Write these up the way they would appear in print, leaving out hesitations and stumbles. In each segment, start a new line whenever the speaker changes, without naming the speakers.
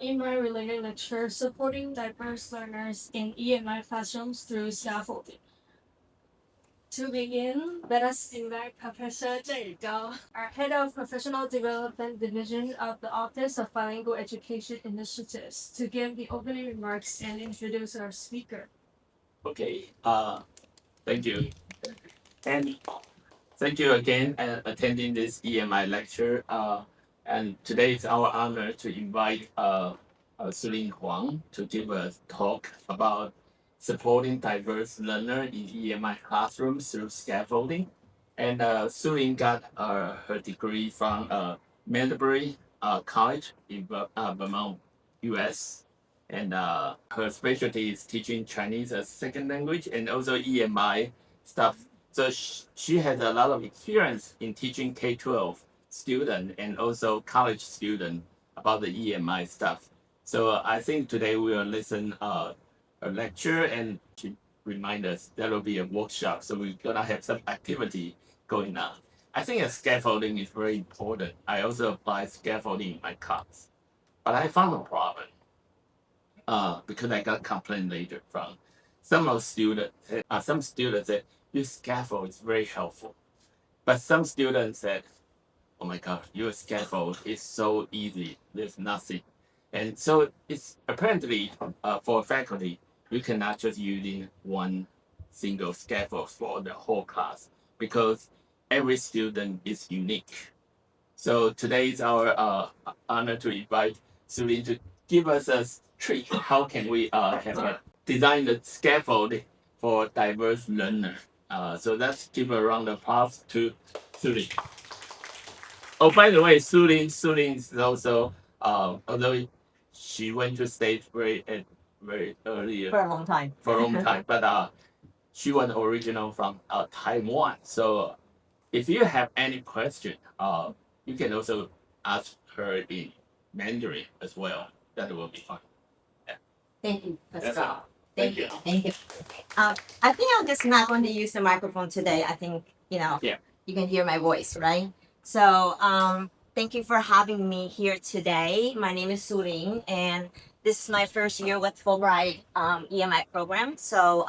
EMI-related lecture supporting diverse learners in EMI classrooms through scaffolding. To begin, let us invite Professor Zheng Gao, our Head of Professional Development Division of the Office of Bilingual Education Initiatives, to give the opening remarks and introduce our speaker.
Okay, thank you. And thank you again for attending this EMI lecture. And today it's our honor to invite Su-Ling Huang to give a talk about supporting diverse learners in EMI classrooms through scaffolding. And Su-Ling got her degree from Manbury College in Vermont, US. And her specialty is teaching Chinese as second language and also EMI stuff. So she has a lot of experience in teaching K-12 student and also college student about the EMI stuff. So I think today we will listen a lecture and she remind us there will be a workshop. So we're gonna have some activity going on. I think scaffolding is very important. I also apply scaffolding in my class, but I found a problem because I got complaint later from some students. Some students said your scaffold is very helpful, but some students said, "Oh my God, your scaffold is so easy. There's nothing." And so it's apparently for faculty, you cannot just using one single scaffold for the whole class because every student is unique. So today is our honor to invite Su-Ling to give us a trick. How can we have design the scaffold for diverse learner? So let's give a round of applause to Su-Ling. Oh, by the way, Su-Ling is also although she went to States very early
for a long time.
But she was original from Taiwan. So if you have any question, you can also ask her in Mandarin as well. That will be fun.
Thank you, Pascal.
That's all.
Thank you. I think I'm just not going to use the microphone today. I think,
Yeah.
you can hear my voice, right? So thank you for having me here today. My name is Su-Ling, and this is my first year with Fulbright EMI program. So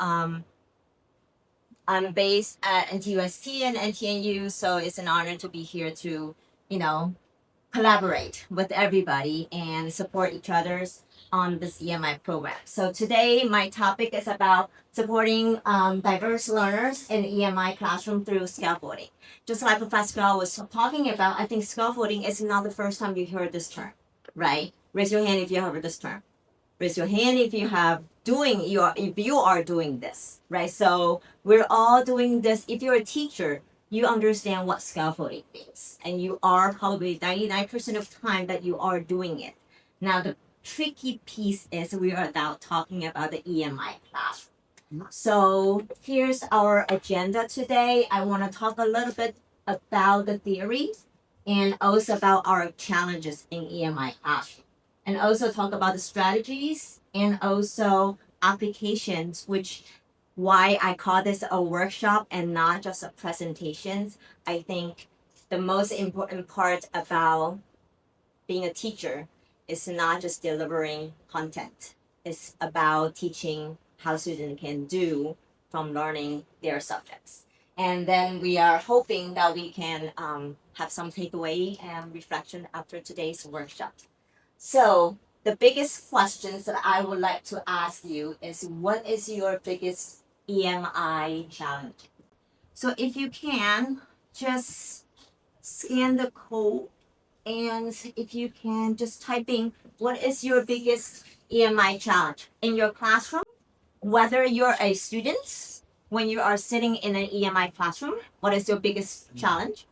I'm based at NTUST and NTNU, so it's an honor to be here to, collaborate with everybody and support each other's on this EMI program. So today my topic is about supporting diverse learners in EMI classroom through scaffolding. Just like Professor Gao was talking about, I think scaffolding is not the first time you heard this term, right? Raise your hand if you heard this term. Raise your hand if you are doing this, right? So we're all doing this. If you're a teacher, you understand what scaffolding means, and you are probably 99% of the time that you are doing it. Now the tricky piece is we are now talking about the EMI classroom. So here's our agenda today. I want to talk a little bit about the theory and also about our challenges in EMI classroom, and also talk about the strategies and also applications, which why I call this a workshop and not just a presentations. I think the most important part about being a teacher is not just delivering content. It's about teaching how students can do from learning their subjects. And then we are hoping that we can have some takeaway and reflection after today's workshop. So the biggest questions that I would like to ask you is, what is your biggest EMI challenge? So if you can, just scan the code, and if you can just type in what is your biggest EMI challenge in your classroom, whether you're a student, when you are sitting in an EMI classroom, what is your biggest challenge?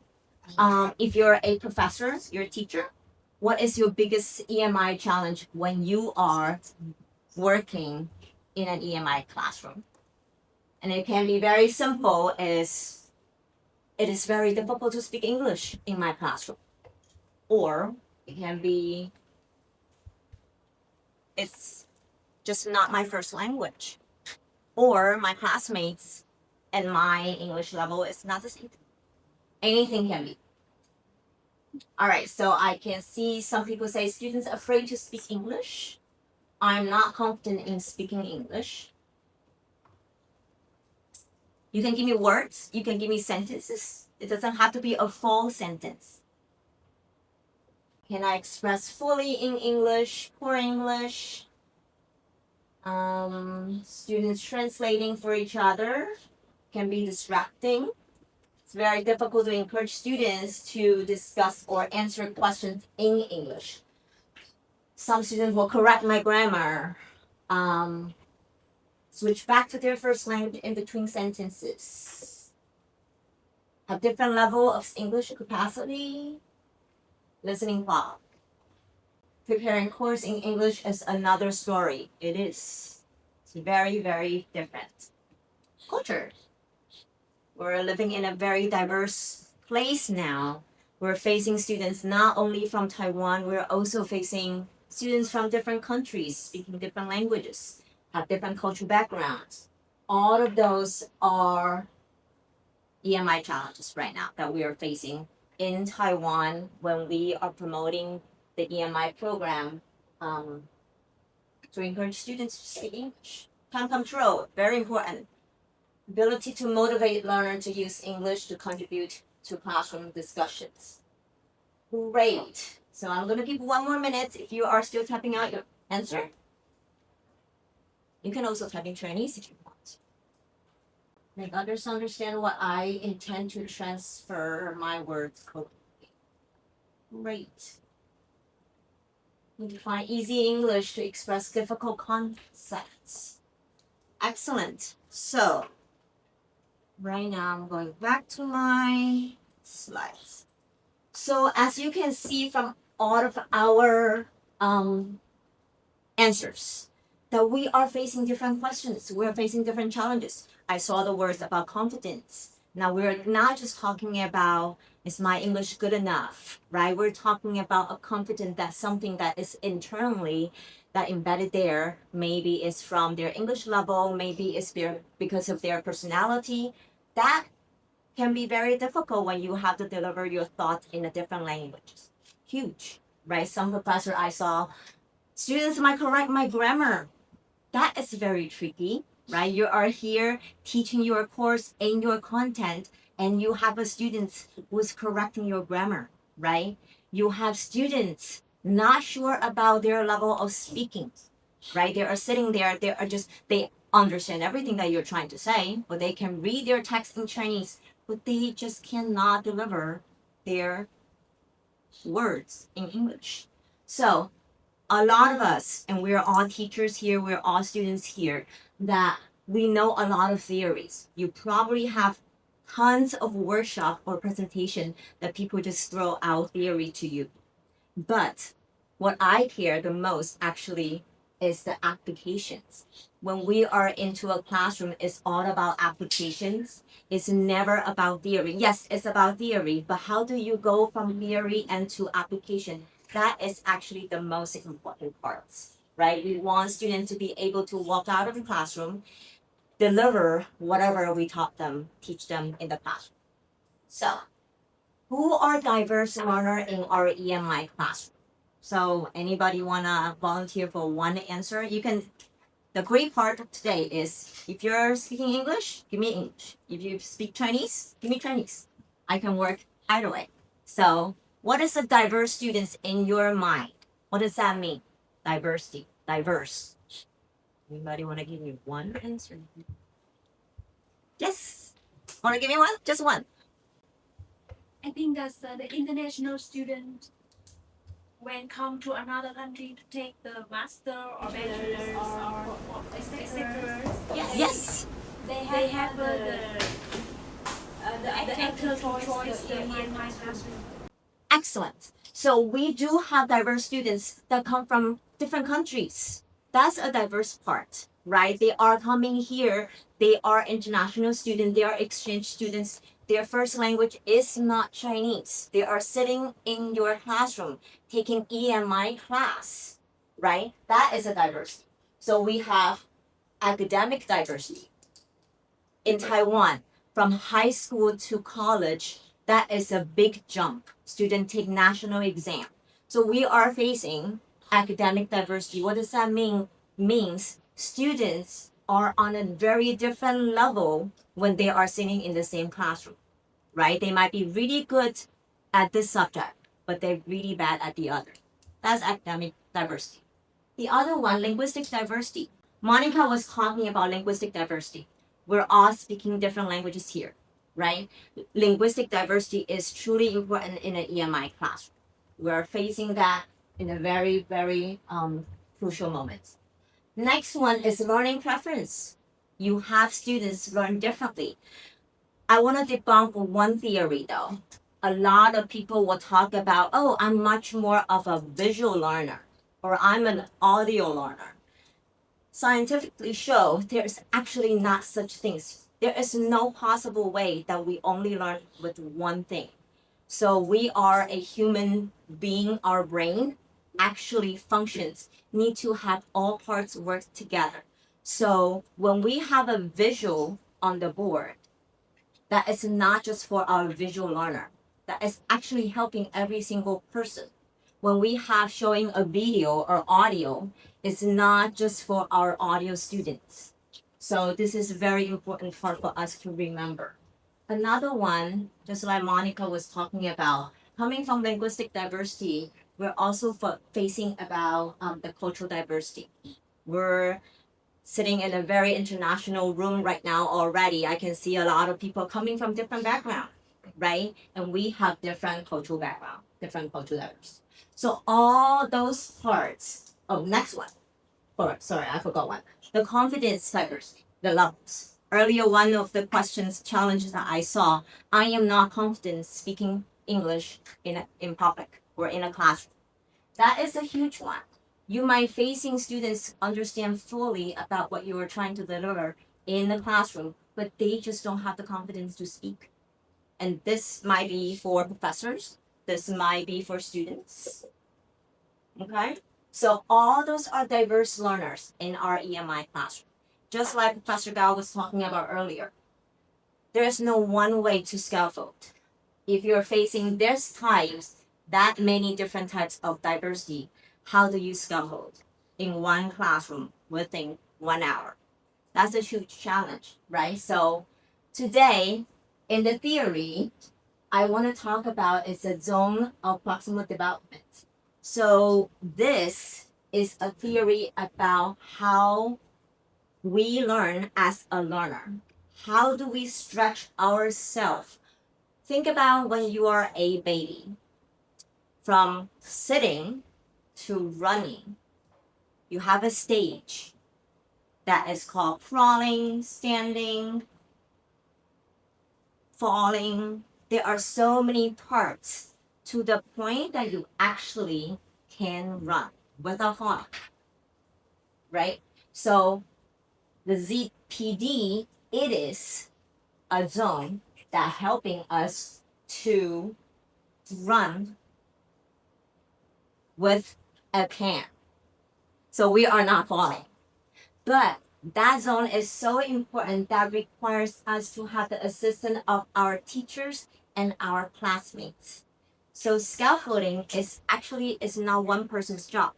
If you're a professor, you're a teacher, what is your biggest EMI challenge when you are working in an EMI classroom? And it can be very simple, as it is very difficult to speak English in my classroom. Or it can be, it's just not my first language. Or my classmates and my English level is not the same. Anything can be. All right, so I can see some people say students afraid to speak English. I'm not confident in speaking English. You can give me words, you can give me sentences. It doesn't have to be a full sentence. Can I express fully in English, poor English? Students translating for each other can be distracting. It's very difficult to encourage students to discuss or answer questions in English. Some students will correct my grammar, switch back to their first language in between sentences, a different level of English capacity, listening well. Preparing course in English is another story. It is. It's very, very different. Culture. We're living in a very diverse place now. We're facing students not only from Taiwan, we're also facing students from different countries, speaking different languages, have different cultural backgrounds. All of those are EMI challenges right now that we are facing in Taiwan when we are promoting the EMI program to encourage students to speak English. Time control, very important. Ability to motivate learners to use English to contribute to classroom discussions. Great. So I'm going to give 1 more minute if you are still typing out your answer. You can also type in Chinese if you want. Make others understand what I intend to transfer my words correctly. Great. You can find easy English to express difficult concepts. Excellent. So, right now I'm going back to my slides. So, as you can see from all of our answers, that we are facing different questions. We're facing different challenges. I saw the words about confidence. Now, we're not just talking about is my English good enough, right? We're talking about a confidence that's something that is internally that embedded there. Maybe it's from their English level, maybe it's because of their personality. That can be very difficult when you have to deliver your thoughts in a different language. Huge, right? Some professor I saw, students might correct my grammar. That is very tricky, right? You are here teaching your course in your content, and you have a student who's correcting your grammar, right? You have students not sure about their level of speaking, right? They are sitting there, they understand everything that you're trying to say, but they can read their text in Chinese, but they just cannot deliver their words in English. So a lot of us, and we're all teachers here, we're all students here, that we know a lot of theories. You probably have tons of workshop or presentation that people just throw out theory to you. But what I care the most actually is the applications. When we are into a classroom, it's all about applications. It's never about theory. Yes, it's about theory, but how do you go from theory and to application? That is actually the most important parts, right? We want students to be able to walk out of the classroom, deliver whatever we taught them, teach them in the classroom. So, who are diverse learners in our EMI classroom? So, anybody wanna volunteer for one answer? You can. The great part of today is if you're speaking English, give me English. If you speak Chinese, give me Chinese. I can work either way. So, what is a diverse students in your mind? What does that mean? Diversity, diverse. Anybody want to give me one answer? Yes. Want to give me one? Just one.
I think that's the international student when come to another country to take the master or bachelor's or etc.
Yes.
They have the actor choice the EMI classroom.
Excellent. So we do have diverse students that come from different countries. That's a diverse part, right? They are coming here. They are international students. They are exchange students. Their first language is not Chinese. They are sitting in your classroom taking EMI class, right? That is a diversity. So we have academic diversity in Taiwan, from high school to college. That is a big jump. Students take national exam. So we are facing academic diversity. What does that mean? Means students are on a very different level when they are sitting in the same classroom, right? They might be really good at this subject, but they're really bad at the other. That's academic diversity. The other one, linguistic diversity. Monica was talking about linguistic diversity. We're all speaking different languages here, right? Linguistic diversity is truly important in an EMI classroom. We're facing that in a very, very crucial moment. Next one is learning preference. You have students learn differently. I want to debunk one theory though. A lot of people will talk about, oh, I'm much more of a visual learner, or I'm an audio learner. Scientifically show there's actually not such things. There is no possible way that we only learn with one thing. So we are a human being, our brain actually functions, need to have all parts work together. So when we have a visual on the board, that is not just for our visual learner, that is actually helping every single person. When we have showing a video or audio, it's not just for our audio students. So this is a very important part for us to remember. Another one, just like Monica was talking about, coming from linguistic diversity, we're also facing about the cultural diversity. We're sitting in a very international room right now already. I can see a lot of people coming from different backgrounds, right? And we have different cultural background, different cultural diversity. So all those parts, next one. Sorry, I forgot one. The confidence diversity, the levels. Earlier, one of the challenges that I saw, I am not confident speaking English in public or in a classroom. That is a huge one. You might facing students understand fully about what you are trying to deliver in the classroom, but they just don't have the confidence to speak. And this might be for professors. This might be for students. Okay? So all those are diverse learners in our EMI classroom. Just like Professor Gao was talking about earlier. There is no one way to scaffold. If you're facing that many different types of diversity, how do you scaffold in one classroom within 1 hour? That's a huge challenge, right? So today, in the theory, I want to talk about is a zone of proximal development. So this is a theory about how we learn as a learner. How do we stretch ourselves? Think about when you are a baby. From sitting to running, you have a stage that is called crawling, standing, falling. There are so many parts to the point that you actually can run without falling, right? So the ZPD, it is a zone that helping us to run with a can. So we are not falling. But that zone is so important that requires us to have the assistance of our teachers and our classmates. So scaffolding is not one person's job.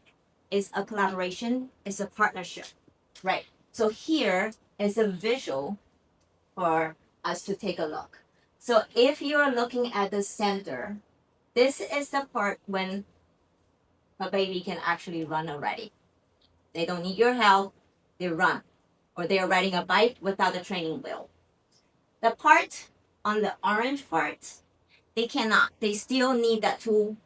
It's a collaboration, it's a partnership, right? So here is a visual for us to take a look. So if you're looking at the center, this is the part when a baby can actually run already. They don't need your help, they run. Or they are riding a bike without a training wheel. The part on the orange part, they cannot. They still need that 2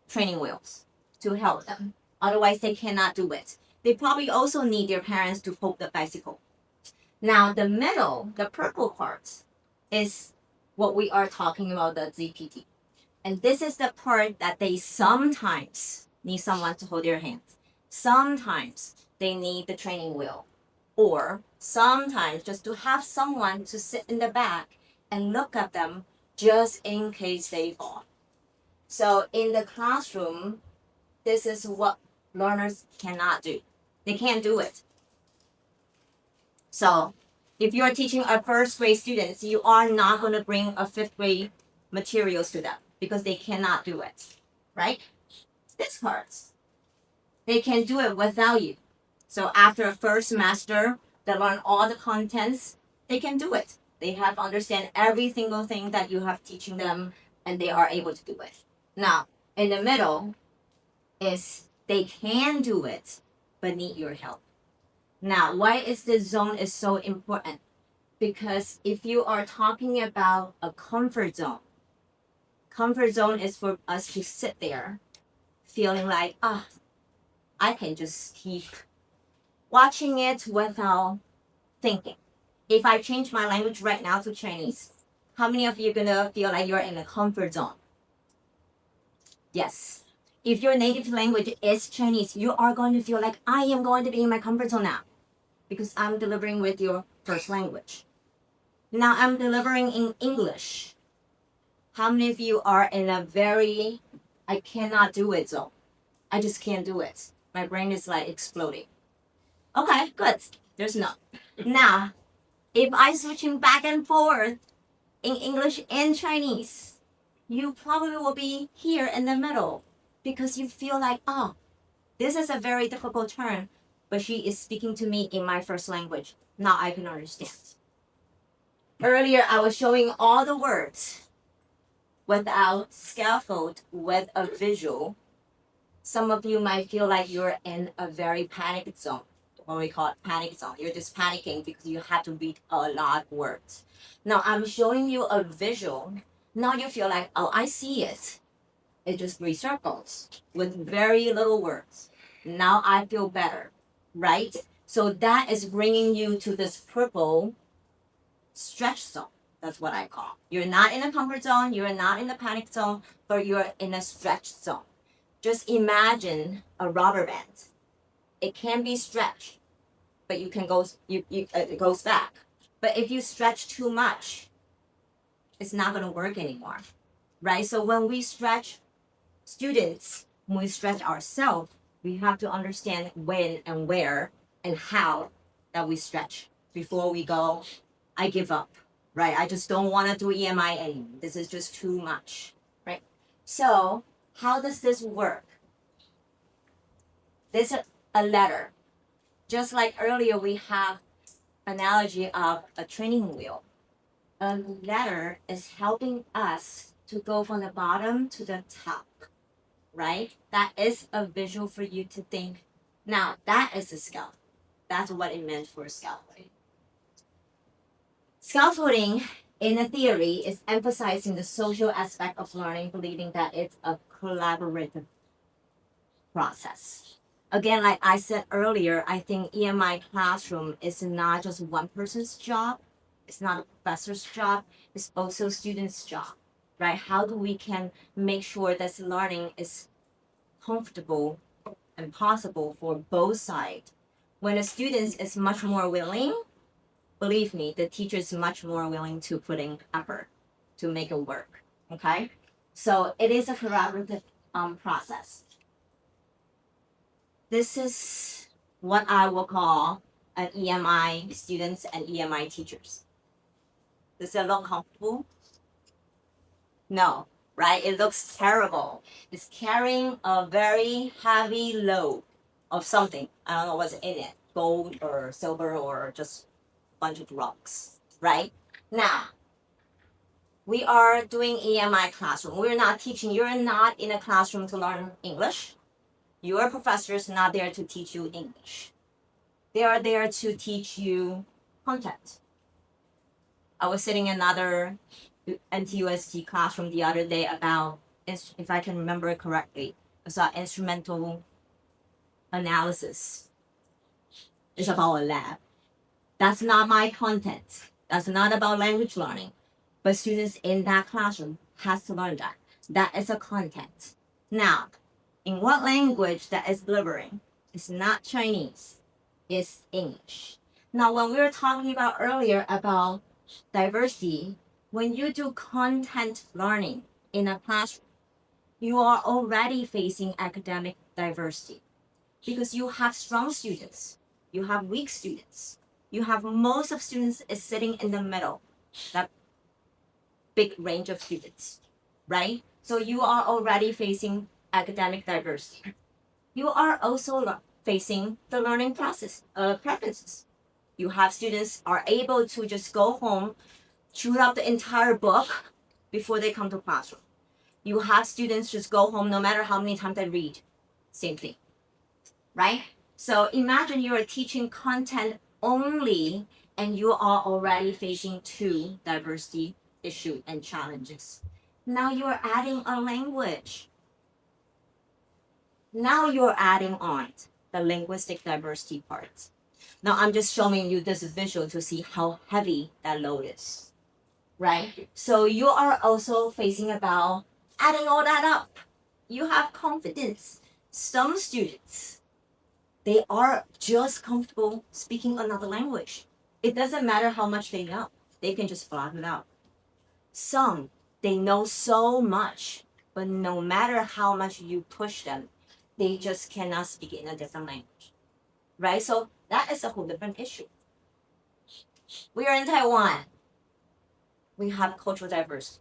training wheels to help them. Otherwise, they cannot do it. They probably also need their parents to hold the bicycle. Now, the middle, the purple part, is what we are talking about, the ZPT. And this is the part that they sometimes need someone to hold their hands. Sometimes they need the training wheel. Or sometimes just to have someone to sit in the back and look at them just in case they fall. So in the classroom, this is what learners cannot do. They can't do it. So if you are teaching a first grade students, you are not going to bring a 5th grade materials to them because they cannot do it, right? This part, they can do it without you. So after a first semester, they learn all the contents, they can do it. They have to understand every single thing that you have teaching them, and they are able to do it. Now, in the middle is they can do it, but need your help. Now, why is this zone is so important? Because if you are talking about a comfort zone is for us to sit there feeling like, I can just keep watching it without thinking. If I change my language right now to Chinese, how many of you are gonna feel like you're in a comfort zone? Yes. If your native language is Chinese, you are going to feel like I am going to be in my comfort zone now because I'm delivering with your first language. Now I'm delivering in English. How many of you are in a very, I cannot do it zone? I just can't do it. My brain is like exploding. Okay, good. There's none. Now, if I switching back and forth in English and Chinese, you probably will be here in the middle because you feel like, this is a very difficult term, but she is speaking to me in my first language. Now I can understand. Earlier, I was showing all the words without scaffold, with a visual. Some of you might feel like you're in a very panic zone, what we call panic zone. You're just panicking because you have to read a lot of words. Now I'm showing you a visual. Now you feel like, I see it. It's just 3 circles with very little words. Now I feel better, right? So that is bringing you to this purple stretch zone. That's what I call. You're not in a comfort zone, you're not in the panic zone, but you're in a stretch zone. Just imagine a rubber band. It can be stretched, but it goes back. But if you stretch too much, it's not going to work anymore, right? So when we stretch students, when we stretch ourselves, we have to understand when and where and how that we stretch before we go, I give up, right? I just don't want to do EMI anymore. This is just too much, right? So how does this work? This is a letter. Just like earlier, we have analogy of a training wheel. A letter is helping us to go from the bottom to the top, right? That is a visual for you to think. Now, that is a scaffold. That's what it meant for scaffolding. Scaffolding, in a theory, is emphasizing the social aspect of learning, believing that it's a collaborative process. Again, like I said earlier, I think EMI classroom is not just one person's job. It's not a professor's job. It's also students' job, right? How do we can make sure that learning is comfortable and possible for both sides? When a student is much more willing, believe me, the teacher is much more willing to put in effort to make it work, okay? So it is a collaborative process. This is what I will call an EMI students and EMI teachers. Does it look comfortable? No, right? It looks terrible. It's carrying a very heavy load of something. I don't know what's in it, gold or silver or just a bunch of rocks, right? Now, we are doing EMI classroom. We're not teaching. You're not in a classroom to learn English. Your professor is not there to teach you English. They are there to teach you content. I was sitting in another NTUST classroom the other day about, if I can remember it correctly, it's about instrumental analysis. It's about a lab. That's not my content. That's not about language learning. But students in that classroom has to learn that. That is a content. Now, in what language that is delivering? It's not Chinese. It's English. Now, when we were talking about earlier about diversity, when you do content learning in a classroom, you are already facing academic diversity because you have strong students, you have weak students, you have most of students is sitting in the middle. That big range of students, right? So you are already facing academic diversity. You are also facing the learning process preferences. You have students are able to just go home, chew up the entire book before they come to classroom. You have students just go home no matter how many times they read. Same thing, right? So imagine you are teaching content only and you are already facing two diversity issues and challenges. Now you're adding a language. Now you're adding on the linguistic diversity part. Now I'm just showing you this visual to see how heavy that load is, right? So you are also facing about adding all that up. You have confidence. Some students, they are just comfortable speaking another language. It doesn't matter how much they know. They can just blab it out. Some, they know so much, but no matter how much you push them, they just cannot speak in a different language, right? So that is a whole different issue. We are in Taiwan. We have cultural diversity.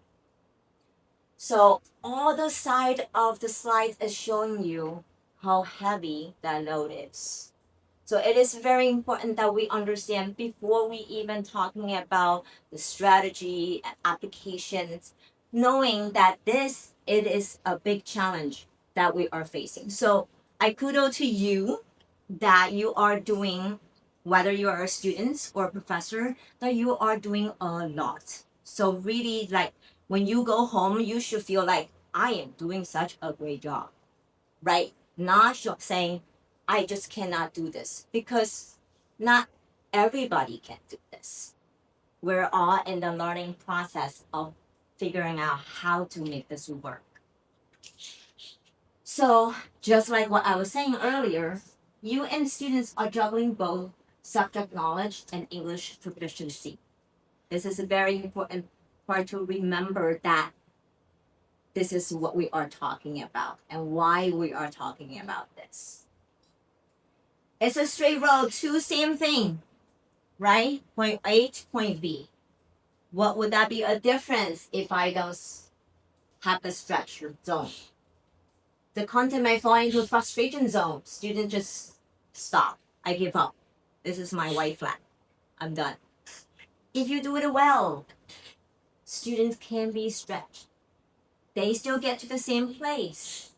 So all the side of the slide is showing you how heavy that load is. So it is very important that we understand before we even talking about the strategy and applications, knowing that it is a big challenge that we are facing. So I kudos to you that you are doing, whether you are a student or a professor, that you are doing a lot. So really, like, when you go home, you should feel like, I am doing such a great job, right? Not saying, I just cannot do this, because not everybody can do this. We're all in the learning process of figuring out how to make this work. So just like what I was saying earlier, you and students are juggling both subject knowledge and English proficiency. This is a very important part to remember, that this is what we are talking about and why we are talking about this. It's a straight road to same thing, right? Point A to point B. What would that be a difference if I don't have the stretch zone? The content may fall into a frustration zone. Students just stop. I give up. This is my white flag. I'm done. If you do it well, students can be stretched. They still get to the same place,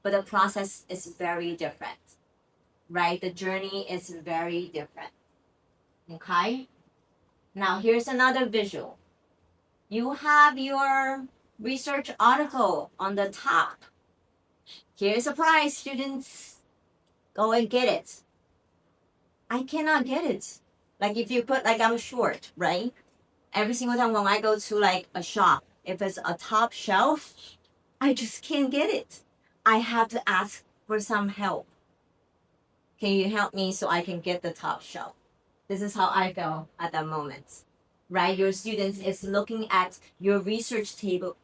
but the process is very different, right? The journey is very different, okay? Now here's another visual. You have your research article on the top. Here's a prize, students. Go and get it. I cannot get it. Like if you put, like I'm short, right? Every single time when I go to like a shop, if it's a top shelf, I just can't get it. I have to ask for some help. Can you help me so I can get the top shelf? This is how I feel at that moment, right? Your students is looking at your research table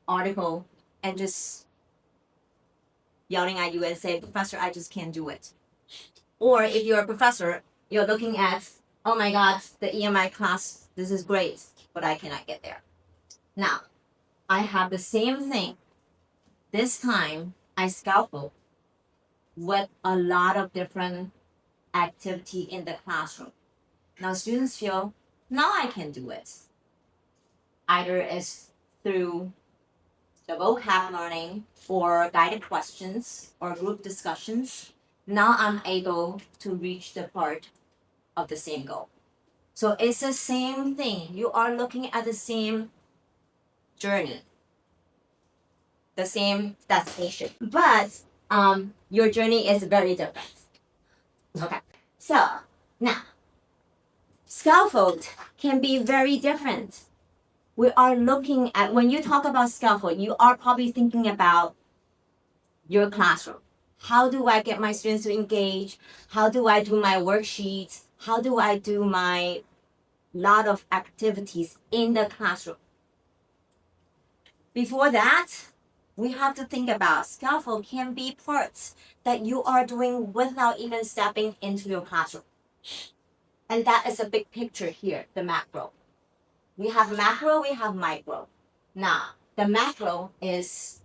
article and just yelling at you and say, Professor, I just can't do it. Or if you're a professor, you're looking at, oh my God, the EMI class, this is great, but I cannot get there. Now, I have the same thing. This time, I scaffold with a lot of different activity in the classroom. Now, students feel, now I can do it. Either it's through the vocab learning or guided questions or group discussions. Now I'm able to reach the part of the same goal. So it's the same thing. You are looking at the same journey, the same destination, but your journey is very different. Okay, so now scaffold can be very different. We are looking at, when you talk about scaffold, you are probably thinking about your classroom. How do I get my students to engage? How do I do my worksheets? How do I do my lot of activities in the classroom? Before that, we have to think about scaffold can be parts that you are doing without even stepping into your classroom. And that is a big picture here, the macro. We have macro, we have micro. Now, the macro is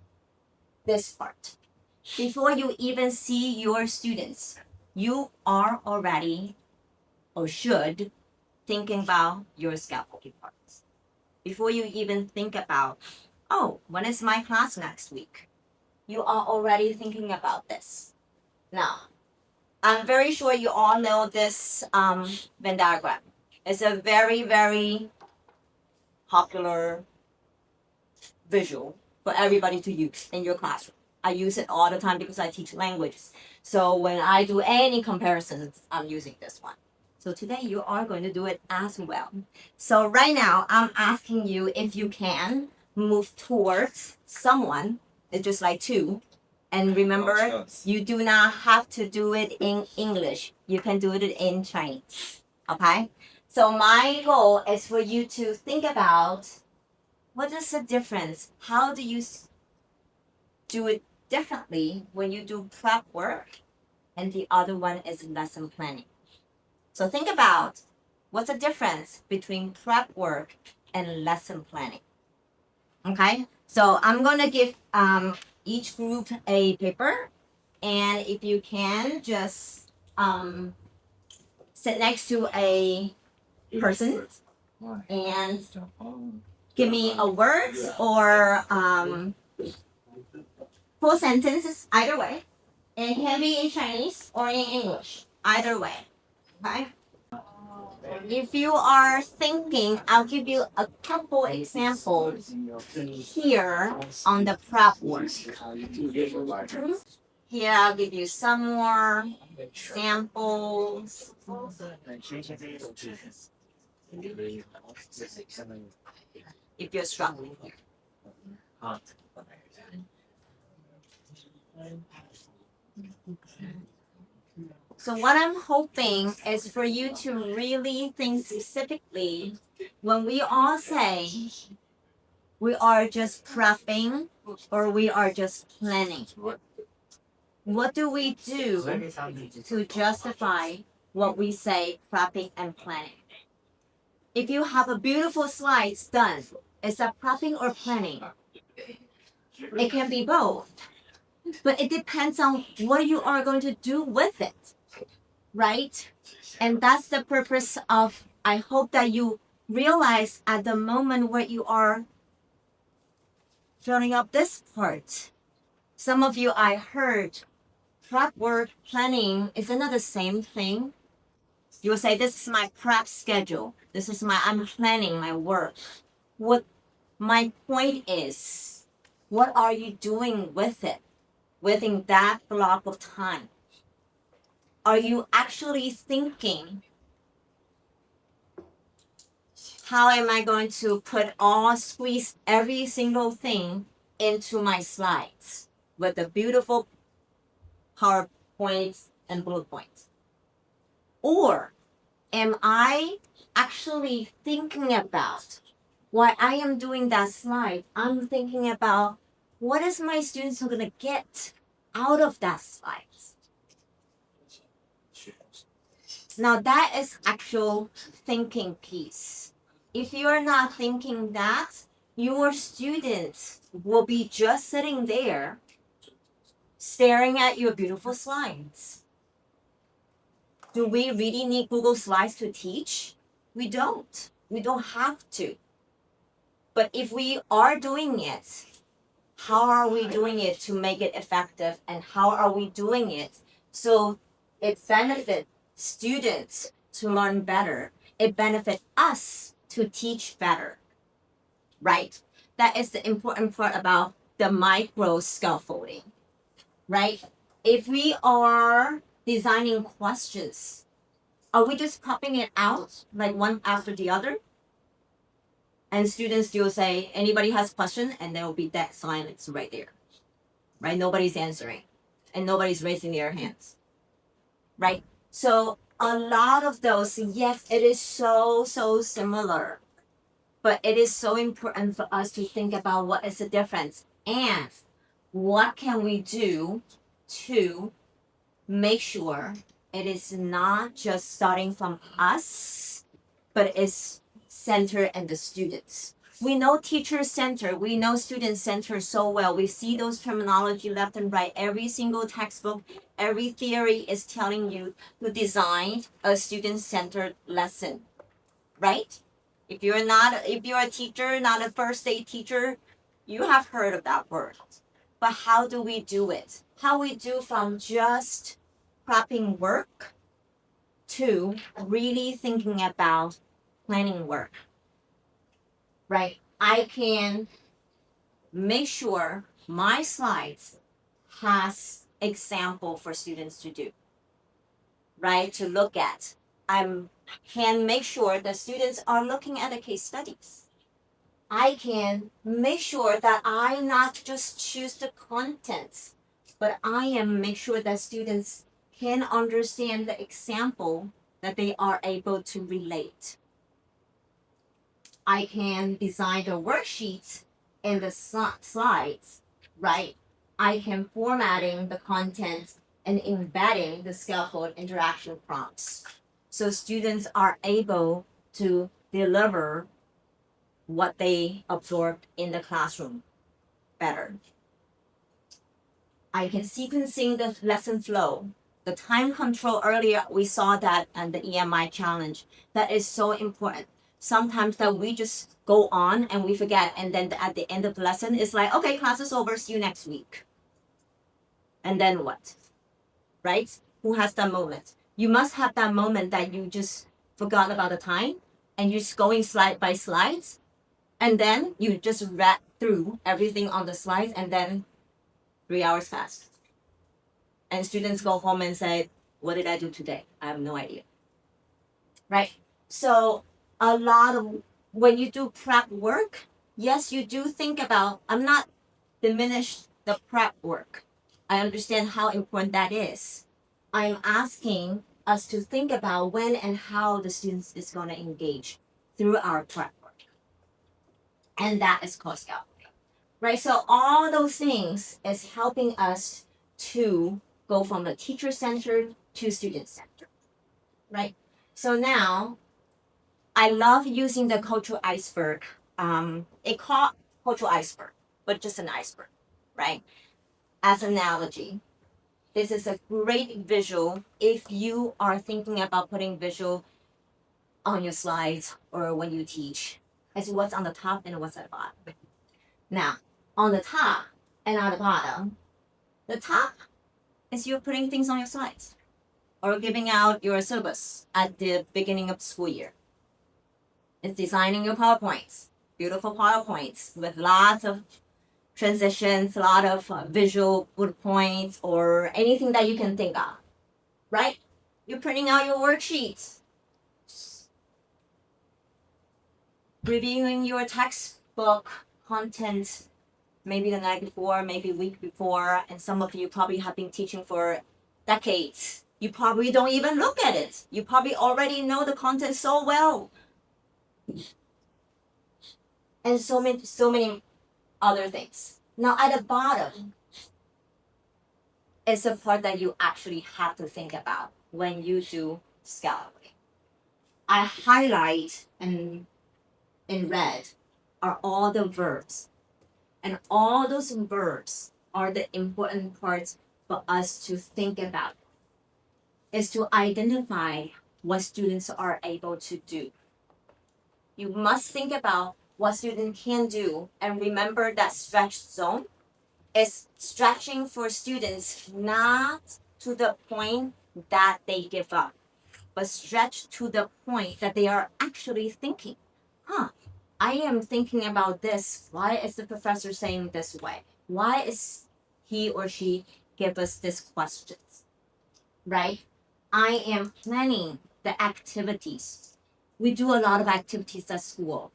this part. Before you even see your students, you are already or should thinking about your scaffolding parts. Before you even think about, oh, when is my class next week? You are already thinking about this. Now, I'm very sure you all know this Venn diagram. It's a very, very popular visual for everybody to use in your classroom. I use it all the time because I teach languages. So when I do any comparisons, I'm using this one. So today you are going to do it as well. So right now, I'm asking you if you can move towards someone. It's just like two. And remember, you do not have to do it in English. You can do it in Chinese. Okay? So my goal is for you to think about what is the difference? How do you do it differently when you do prep work? And the other one is lesson planning. So think about what's the difference between prep work and lesson planning. Okay? So I'm going to give each group a paper. And if you can, just sit next to a person and give me a word or full sentences, either way. It can be in Chinese or in English, either way. Okay? If you are thinking, I'll give you a couple examples here on the prep work. Here, I'll give you some more samples. If you're struggling here. So what I'm hoping is for you to really think specifically when we all say we are just prepping or we are just planning. What do we do to justify what we say prepping and planning? If you have a beautiful slides done, is that prepping or planning? It can be both. But it depends on what you are going to do with it, right? And that's the purpose of, I hope that you realize at the moment where you are filling up this part. Some of you, I heard, prep work planning, isn't that the same thing? You will say, this is my prep schedule. This is I'm planning my work. What my point is, what are you doing with it? Within that block of time? Are you actually thinking, how am I going to squeeze every single thing into my slides with the beautiful PowerPoints and bullet points? Or am I actually thinking about, while I am doing that slide, I'm thinking about what is my students going to get out of that slide? Now that is actual thinking piece. If you're not thinking that, your students will be just sitting there staring at your beautiful slides. Do we really need Google Slides to teach? We don't. We don't have to. But if we are doing it, how are we doing it to make it effective? And how are we doing it so it benefits students to learn better? It benefits us to teach better, right? That is the important part about the micro scaffolding, right? If we are designing questions, are we just popping it out like one after the other? And students still say, anybody has a question? And there will be that silence right there, right? Nobody's answering and nobody's raising their hands, right? So a lot of those, yes, it is so similar, but it is so important for us to think about what is the difference and what can we do to make sure it is not just starting from us, but it's center and the students. We know teacher center, we know student center so well. We see those terminology left and right. Every single textbook, every theory is telling you to design a student-centered lesson, right? If you're a teacher, not a first day teacher, you have heard of that word. But how do we do it? How we do from just prepping work to really thinking about planning work, right? I can make sure my slides has example for students to do, right? To look at. I can make sure that students are looking at the case studies. I can make sure that I not just choose the contents, but I am make sure that students can understand the example that they are able to relate. I can design the worksheets and the slides, right? I can formatting the content and embedding the scaffold interaction prompts. So students are able to deliver what they absorbed in the classroom better. I can sequencing the lesson flow. The time control earlier, we saw that on the EMI challenge. That is so important. Sometimes that we just go on and we forget, and then at the end of the lesson, it's like, okay, class is over, see you next week. And then what? Right? Who has that moment? You must have that moment that you just forgot about the time and you're just going slide by slides, and then you just read through everything on the slides, and then 3 hours passed. And students go home and say, what did I do today? I have no idea. Right? So a lot of, when you do prep work, yes, you do think about, I'm not diminish the prep work. I understand how important that is. I'm asking us to think about when and how the students is going to engage through our prep work. And that is called scaffolding, right? So all those things is helping us to go from the teacher-centered to student-centered, right? So now, I love using the cultural iceberg. It called cultural iceberg, but just an iceberg, right? As an analogy. This is a great visual if you are thinking about putting visual on your slides or when you teach. It's what's on the top and what's at the bottom. Now, on the top and on the bottom, the top is you putting things on your slides or giving out your syllabus at the beginning of the school year. It's designing your PowerPoints, beautiful PowerPoints with lots of transitions, a lot of visual bullet points or anything that you can think of, right? You're printing out your worksheets, reviewing your textbook content, maybe the night before, maybe week before, and some of you probably have been teaching for decades. You probably don't even look at it. You probably already know the content so well. And so many other things. Now at the bottom is the part that you actually have to think about when you do scaffolding. I highlight and in red are all the verbs. And all those verbs are the important parts for us to think about. Is to identify what students are able to do. You must think about what students can do, and remember that stretch zone is stretching for students not to the point that they give up, but stretch to the point that they are actually thinking, I am thinking about this. Why is the professor saying this way? Why is he or she give us this questions, right? I am planning the activities. We do a lot of activities at school,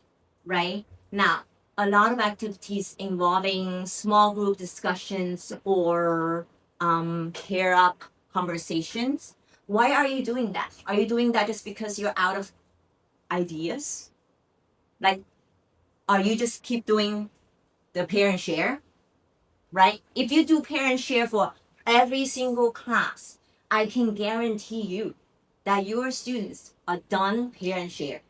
right? Now, a lot of activities involving small group discussions or pair up conversations. Why are you doing that? Are you doing that just because you're out of ideas? Like, are you just keep doing the pair and share, right? If you do pair and share for every single class, I can guarantee you that your students are done pair and share.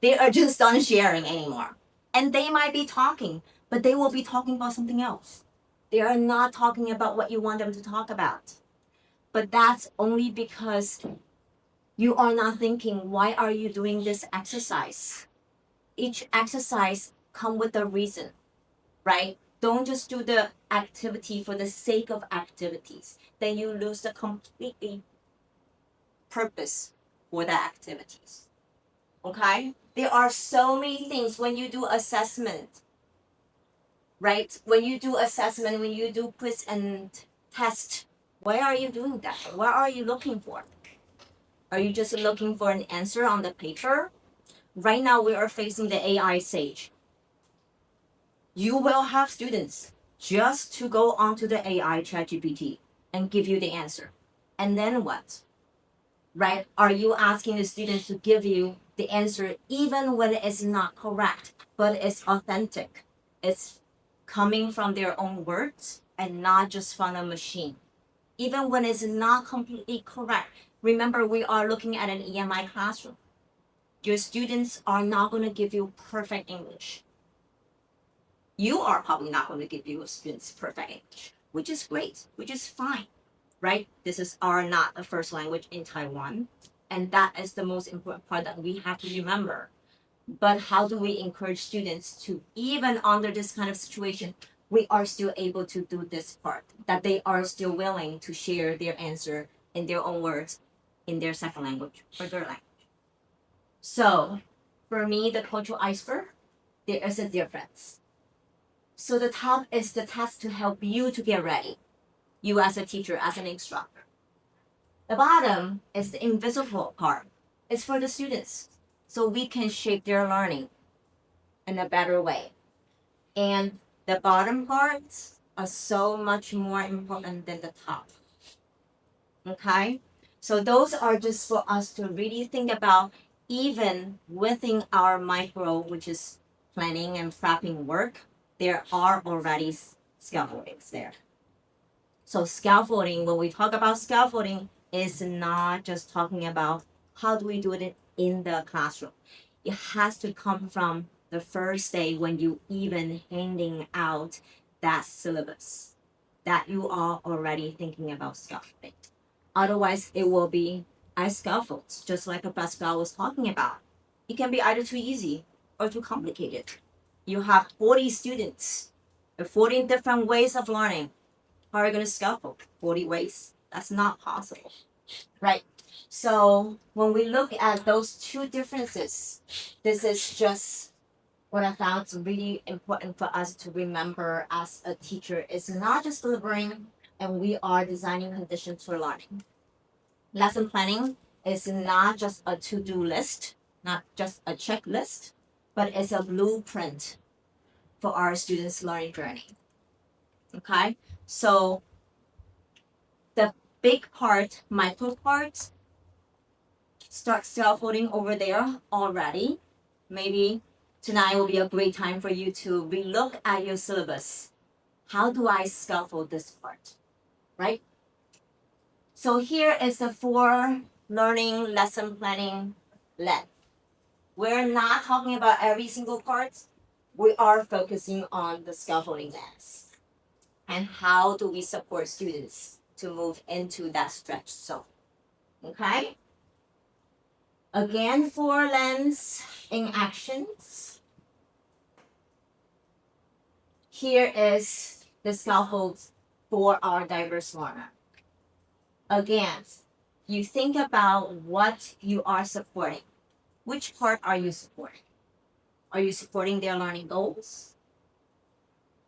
They are just not sharing anymore. And they might be talking, but they will be talking about something else. They are not talking about what you want them to talk about. But that's only because you are not thinking, why are you doing this exercise? Each exercise come with a reason, right? Don't just do the activity for the sake of activities. Then you lose the completely purpose for the activities. Okay? There are so many things when you do assessment, right? When you do assessment, when you do quiz and test, why are you doing that? What are you looking for? Are you just looking for an answer on the paper? Right now, we are facing the AI stage. You will have students just to go onto the AI ChatGPT and give you the answer. And then what? Right? Are you asking the students to give you the answer even when it's not correct, but it's authentic? It's coming from their own words and not just from a machine. Even when it's not completely correct. Remember, we are looking at an EMI classroom. Your students are not going to give you perfect English. You are probably not going to give your students perfect English, which is great, which is fine, right? This is not a first language in Taiwan. And that is the most important part that we have to remember. But how do we encourage students to, even under this kind of situation, we are still able to do this part, that they are still willing to share their answer in their own words, in their second language or their language. So for me, the cultural iceberg, there is a difference. So the top is the test to help you to get ready, you as a teacher, as an instructor. The bottom is the invisible part. It's for the students, so we can shape their learning in a better way. And the bottom parts are so much more important than the top. Okay? So those are just for us to really think about, even within our micro, which is planning and prepping work, there are already scaffoldings there. So scaffolding, when we talk about scaffolding, is not just talking about how do we do it in the classroom. It has to come from the first day when you even handing out that syllabus, that you are already thinking about scaffolding. Otherwise, it will be as scaffolds, just like Pascal was talking about. It can be either too easy or too complicated. You have 40 students, 40 different ways of learning. How are you going to scaffold 40 ways? That's not possible, right? So when we look at those two differences, this is just what I found really important for us to remember as a teacher. It's not just delivering, and we are designing conditions for learning. Lesson planning is not just a to-do list, not just a checklist, but it's a blueprint for our students' learning journey. Okay? So the big part, micro parts, start scaffolding over there already. Maybe tonight will be a great time for you to relook at your syllabus. How do I scaffold this part, right? So here is the 4 learning lesson planning led. We're not talking about every single part. We are focusing on the scaffolding lens. And how do we support students to move into that stretch zone? Okay? Again, 4 lens in actions. Here is the scaffolds for our diverse learner. Again, you think about what you are supporting. Which part are you supporting? Are you supporting their learning goals?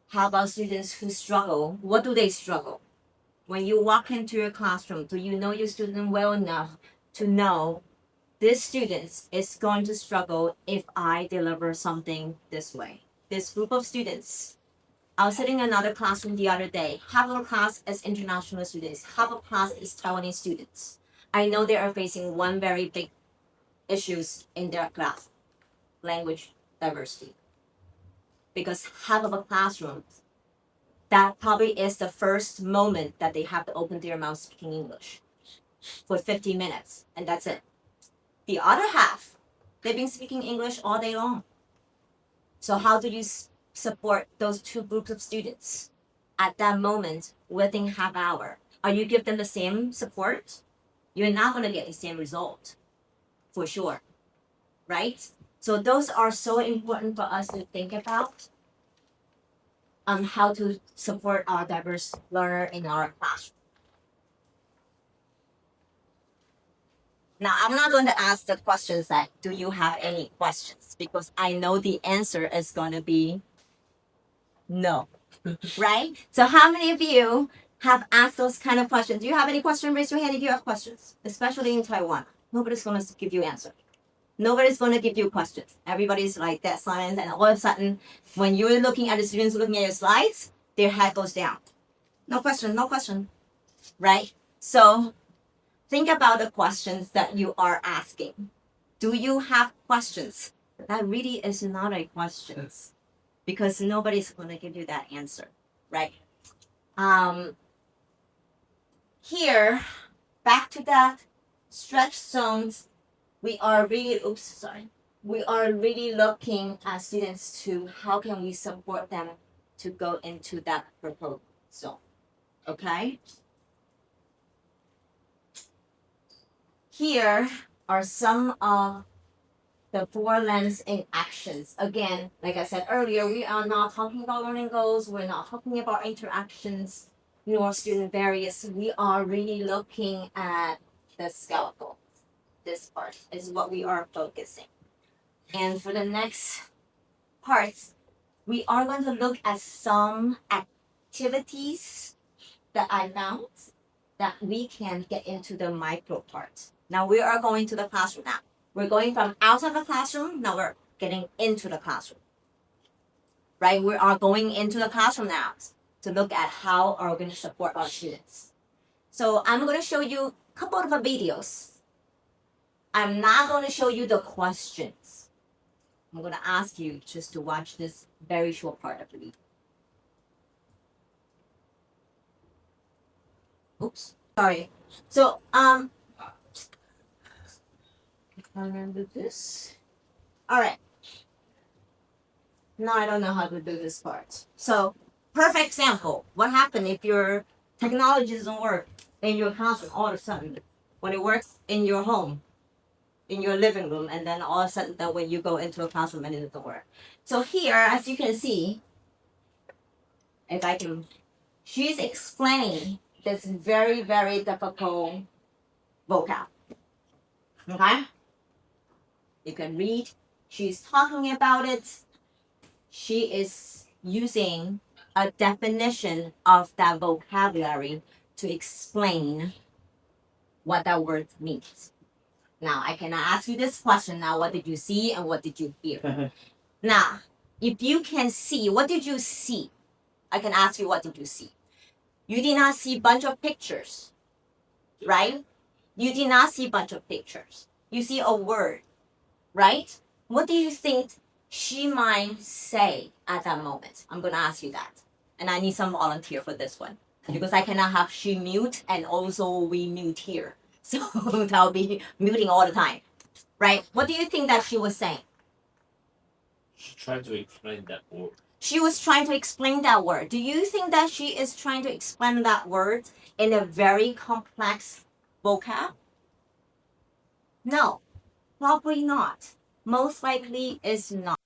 How about students who struggle? What do they struggle? When you walk into your classroom, do you know your student well enough to know this student is going to struggle if I deliver something this way? This group of students, I was sitting in another classroom the other day. Half of the class is international students, half of the class is Taiwanese students. I know they are facing one very big issues in their class, language diversity. Because half of a classroom, that probably is the first moment that they have to open their mouth speaking English for 50 minutes, and that's it. The other half, They've been speaking English all day long. So how do you support those two groups of students at that moment within half hour? Are you give them the same support? You're not going to get the same result, for sure, right? So those are so important for us to think about on how to support our diverse learner in our classroom. Now, I'm not going to ask the questions that, do you have any questions? Because I know the answer is going to be no, right? So how many of you have asked those kind of questions? Do you have any questions? Raise your hand if you have questions, especially in Taiwan. Nobody's going to give you answer. Nobody's going to give you questions. Everybody's like that silence, and all of a sudden, when you're looking at the students looking at your slides, their head goes down. No question, no question, right? So think about the questions that you are asking. Do you have questions? That really is not a question because nobody's going to give you that answer, right? Here, back to that stretch zones, we are really looking at students to how can we support them to go into that proposed zone, okay? Here are some of the 4 lens in actions. Again, like I said earlier, we are not talking about learning goals. We're not talking about interactions nor student barriers. We are really looking at the scaffold. This part is what we are focusing. And for the next parts, we are going to look at some activities that I found that we can get into the micro parts. Now we are going to the classroom now. We're going from outside the classroom, now we're getting into the classroom. Right? We are going into the classroom now to look at how are we going to support our students. So I'm going to show you a couple of videos. I'm not going to show you the questions. I'm going to ask you just to watch this very short part of the video. Oops, sorry. So, I'm gonna do this. All right. Now I don't know how to do this part. So, perfect example. What happens if your technology doesn't work in your classroom all of a sudden? When it works in your home, in your living room, and then all of a sudden that when you go into a classroom and it doesn't work. So here, as you can see, if I can, she's explaining this very, very difficult vocab. Okay? You can read. She's talking about it. She is using a definition of that vocabulary to explain what that word means. Now, I can ask you this question now. What did you see and what did you hear? Now, if you can see, what did you see? I can ask you, what did you see? You did not see a bunch of pictures, right? You did not see a bunch of pictures. You see a word, right? What do you think she might say at that moment? I'm going to ask you that. And I need some volunteer for this one because I cannot have she mute and also we mute here. So I'll be muting all the time, right? What do you think that she was saying?
She tried to explain that word.
She was trying to explain that word. Do you think that she is trying to explain that word in a very complex vocab? No, probably not. Most likely is not.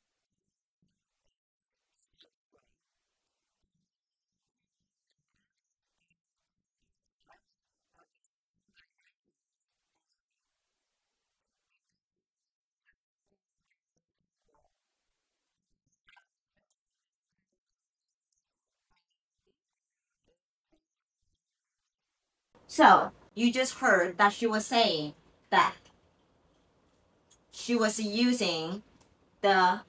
So you just heard that she was saying that she was using the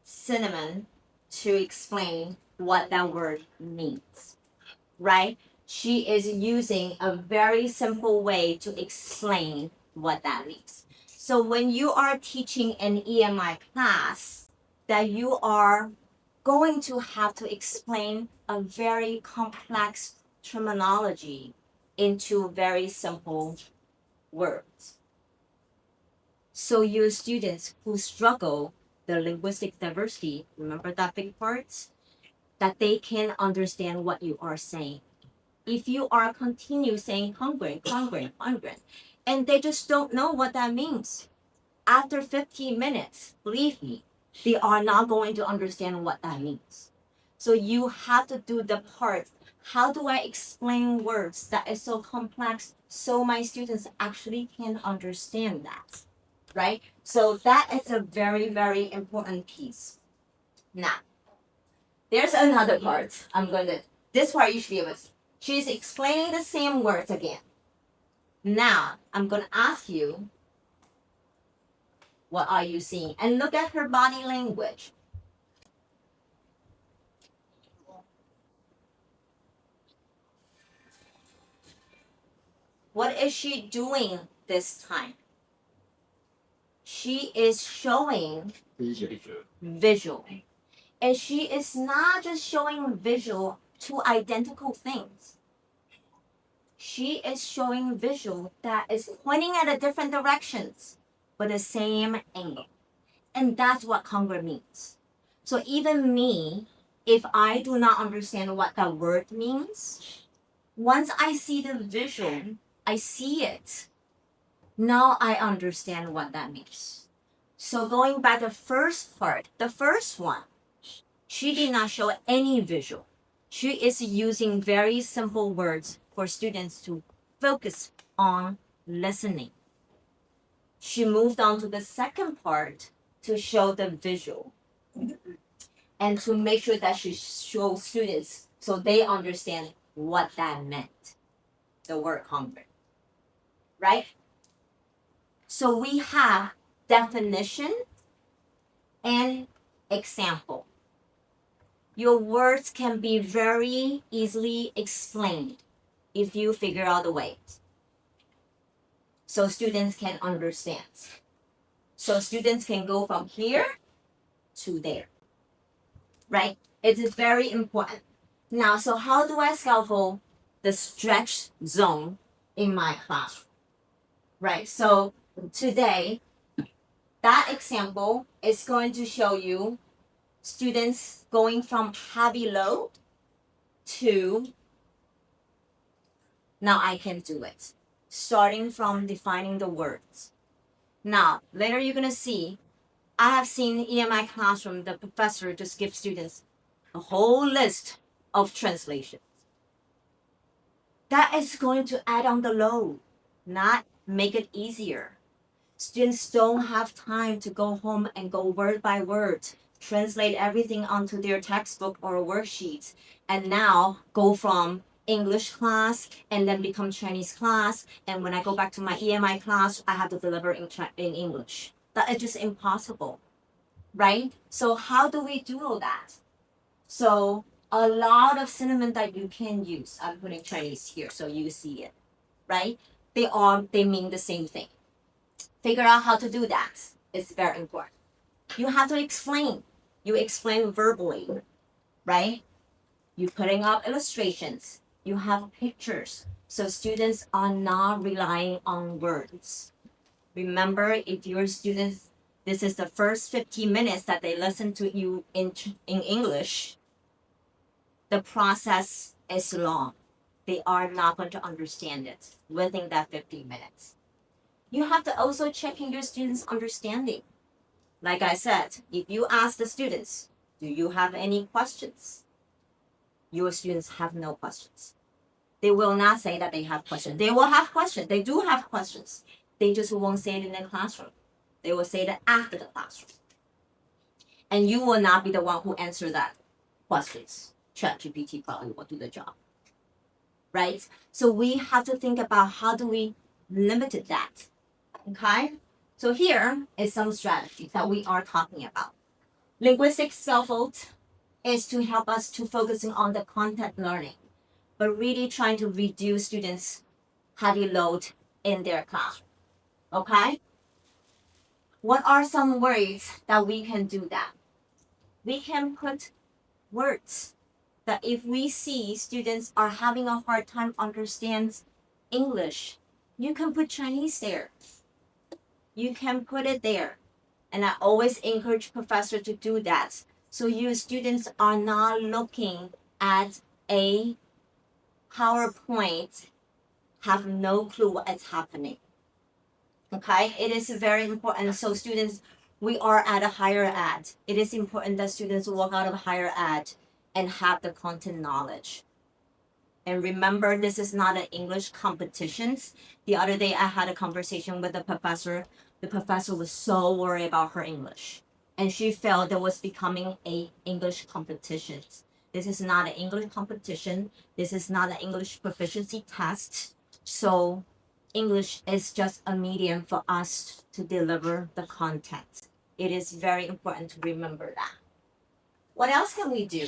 cinnamon to explain what that word means, right? She is using a very simple way to explain what that means. So when you are teaching an EMI class, that you are going to have to explain a very complex terminology into very simple words. So your students who struggle the linguistic diversity, remember that big part? That they can understand what you are saying. If you are continue saying hungry, and they just don't know what that means, after 15 minutes, believe me, they are not going to understand what that means. So you have to do the part. How do I explain words that is so complex so my students actually can understand that, right? So that is a very, very important piece. Now, there's another part. This part you should be able to. She's explaining the same words again. Now, I'm going to ask you, what are you seeing? And look at her body language. What is she doing this time? She is showing visual. And she is not just showing visual two identical things. She is showing visual that is pointing at a different directions, but the same angle. And that's what congruent means. So even me, if I do not understand what that word means, once I see the visual, I see it. Now I understand what that means. So going back to the first part, the first one, she did not show any visual. She is using very simple words for students to focus on listening. She moved on to the second part to show the visual and to make sure that she shows students so they understand what that meant, the word congruent, right? So we have definition and example. Your words can be very easily explained if you figure out the way. So students can understand. So students can go from here to there, right? It is very important. Now, so how do I scaffold the stretch zone in my classroom, right? So today, that example is going to show you students going from heavy load to now I can do it, starting from defining the words. Now, later you're going to see, I have seen EMI classroom, the professor just gives students a whole list of translations. That is going to add on the load, not make it easier. Students don't have time to go home and go word by word, translate everything onto their textbook or worksheets, and now go from English class and then become Chinese class. And when I go back to my EMI class, I have to deliver in English. That is just impossible, right? So how do we do all that? So a lot of synonym that you can use, I'm putting Chinese here so you see it, right? They mean the same thing. Figure out how to do that. It's very important. You have to explain. You explain verbally, right? You're putting up illustrations. You have pictures. So students are not relying on words. Remember, if your students, this is the first 15 minutes that they listen to you in English, the process is long. They are not going to understand it within that 15 minutes. You have to also check in your students' understanding. Like I said, if you ask the students, do you have any questions? Your students have no questions. They will not say that they have questions. They will have questions. They do have questions. They just won't say it in the classroom. They will say that after the classroom. And you will not be the one who answers that questions. ChatGPT probably will do the job. Right? So we have to think about how do we limit that. Okay? So here is some strategies that we are talking about. Linguistic scaffold is to help us to focusing on the content learning, but really trying to reduce students' heavy load in their classroom. Okay? What are some ways that we can do that? We can put words that if we see students are having a hard time understand English, you can put Chinese there. you can put it there. And I always encourage professors to do that. So your students are not looking at a PowerPoint, have no clue what is happening. Okay, it is very important. So students, we are at a higher ed. It is important that students walk out of higher ed and have the content knowledge. And remember, this is not an English competition. The other day I had a conversation with the professor. The professor was so worried about her English. And she felt that was becoming a English competition. This is not an English competition. This is not an English proficiency test. So English is just a medium for us to deliver the content. It is very important to remember that. What else can we do?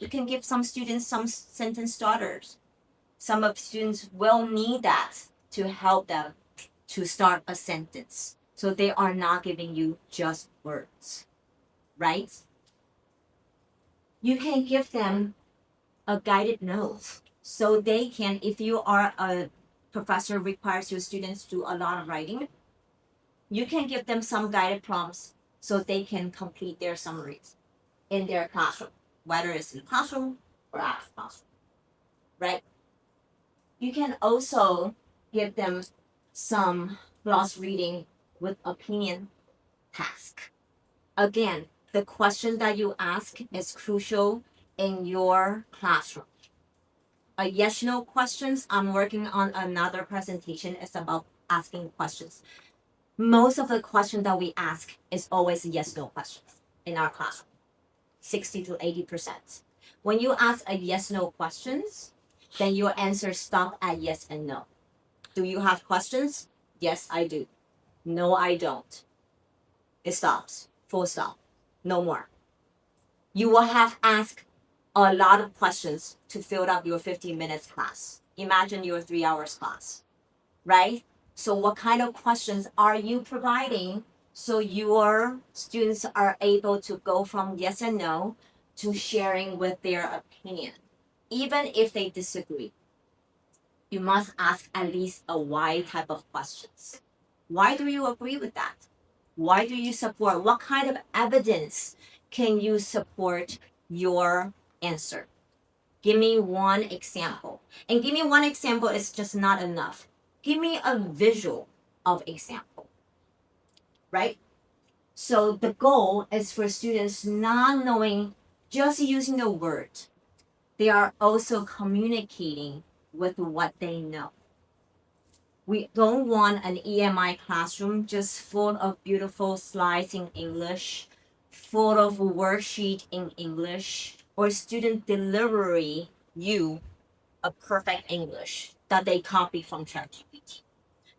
We can give some students some sentence starters. Some of students will need that to help them to start a sentence. So they are not giving you just words, right? You can give them a guided note. So they can, if you are a professor requires your students to do a lot of writing, you can give them some guided prompts so they can complete their summaries in their classroom, whether it's in the classroom or after classroom, right? You can also give them some gloss reading with opinion task. Again, the question that you ask is crucial in your classroom. A yes/no questions, I'm working on another presentation. It's about asking questions. Most of the questions that we ask is always yes/no questions in our classroom, 60 to 80%. When you ask a yes/no questions, then your answers stop at yes and no. Do you have questions? Yes, I do. No, I don't. It stops. Full stop. No more. You will have asked a lot of questions to fill up your 15 minutes class. Imagine your 3 hours class, right? So what kind of questions are you providing so your students are able to go from yes and no to sharing with their opinion? Even if they disagree, you must ask at least a why type of questions. Why do you agree with that? Why do you support? What kind of evidence can you support your answer? Give me one example. And give me one example is just not enough. Give me a visual of example, right? So the goal is for students not knowing, just using the word. They are also communicating with what they know. We don't want an EMI classroom just full of beautiful slides in English, full of worksheet in English, or student delivery you a perfect English that they copy from ChatGPT.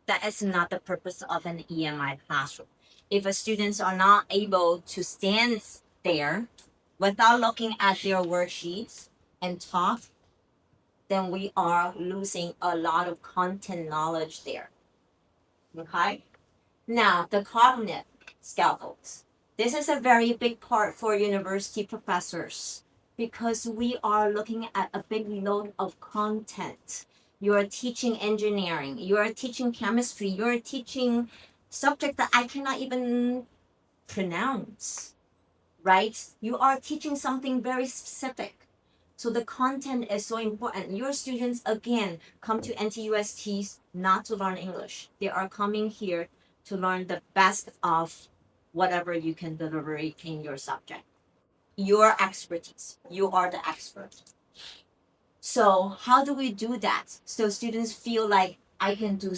That is not the purpose of an EMI classroom. If students are not able to stand there without looking at their worksheets and talk, then we are losing a lot of content knowledge there. Okay? Now, the cognitive scaffolds. This is a very big part for university professors because we are looking at a big load of content. You are teaching engineering, you are teaching chemistry, you are teaching subject that I cannot even pronounce, right? You are teaching something very specific. So the content is so important. Your students, again, come to NTUSTs not to learn English. They are coming here to learn the best of whatever you can deliver in your subject. Your expertise. You are the expert. So how do we do that? So students feel like I can do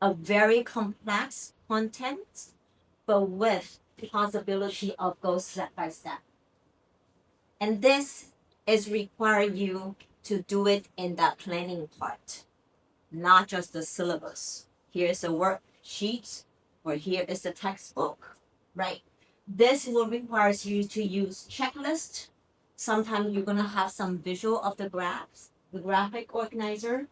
a very complex content, but with the possibility of go step by step. And this is require you to do it in that planning part, not just the syllabus. Here's a worksheet, or here is the textbook, right? This will require you to use checklist. Sometimes you're gonna have some visual of the graphs, the graphic organizer,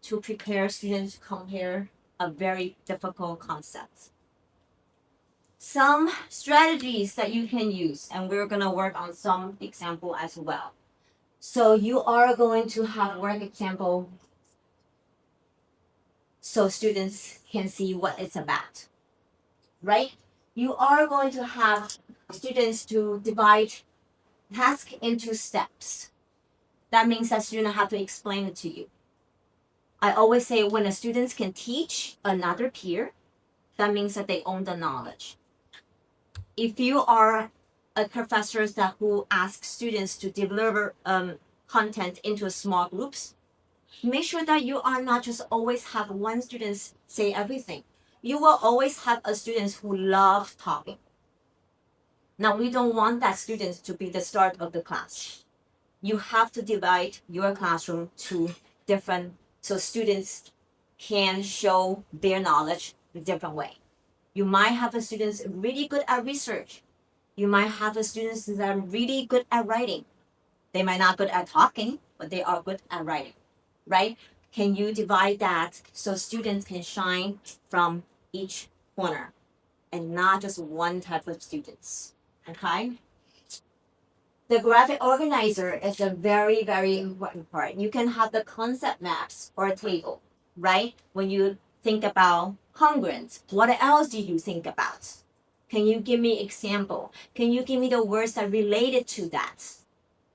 to prepare students to compare a very difficult concept. Some strategies that you can use, and we're gonna work on some example as well. So you are going to have work example so students can see what it's about. right? You are going to have students to divide task into steps. That means that students have to explain it to you. I always say when a student can teach another peer, that means that they own the knowledge. If you are a professor who asks students to deliver content into small groups, make sure that you are not just always have one student say everything. You will always have a students who love talking. Now, we don't want that students to be the start of the class. You have to divide your classroom to different, so students can show their knowledge in a different way. You might have a students really good at research. You might have a students that are really good at writing. They might not good at talking, but they are good at writing, right? Can you divide that so students can shine from each corner and not just one type of students, okay? The graphic organizer is a very, very important part. You can have the concept maps or a table, right? When you think about congruence, what else do you think about? Can you give me example? Can you give me the words that related to that?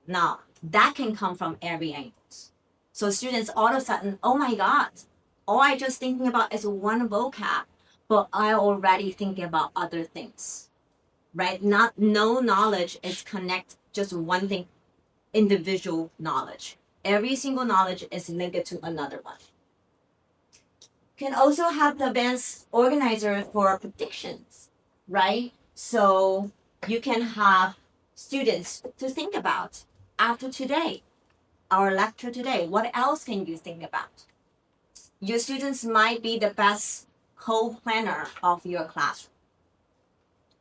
Now, that can come from every angle. So students all of a sudden, oh my God, all I just thinking about is one vocab, but I already thinking about other things, right? No knowledge is connect just one thing, individual knowledge. Every single knowledge is linked to another one. Can also have the advanced organizer for predictions, right? So you can have students to think about after today, our lecture today, what else can you think about? Your students might be the best co-planner of your classroom.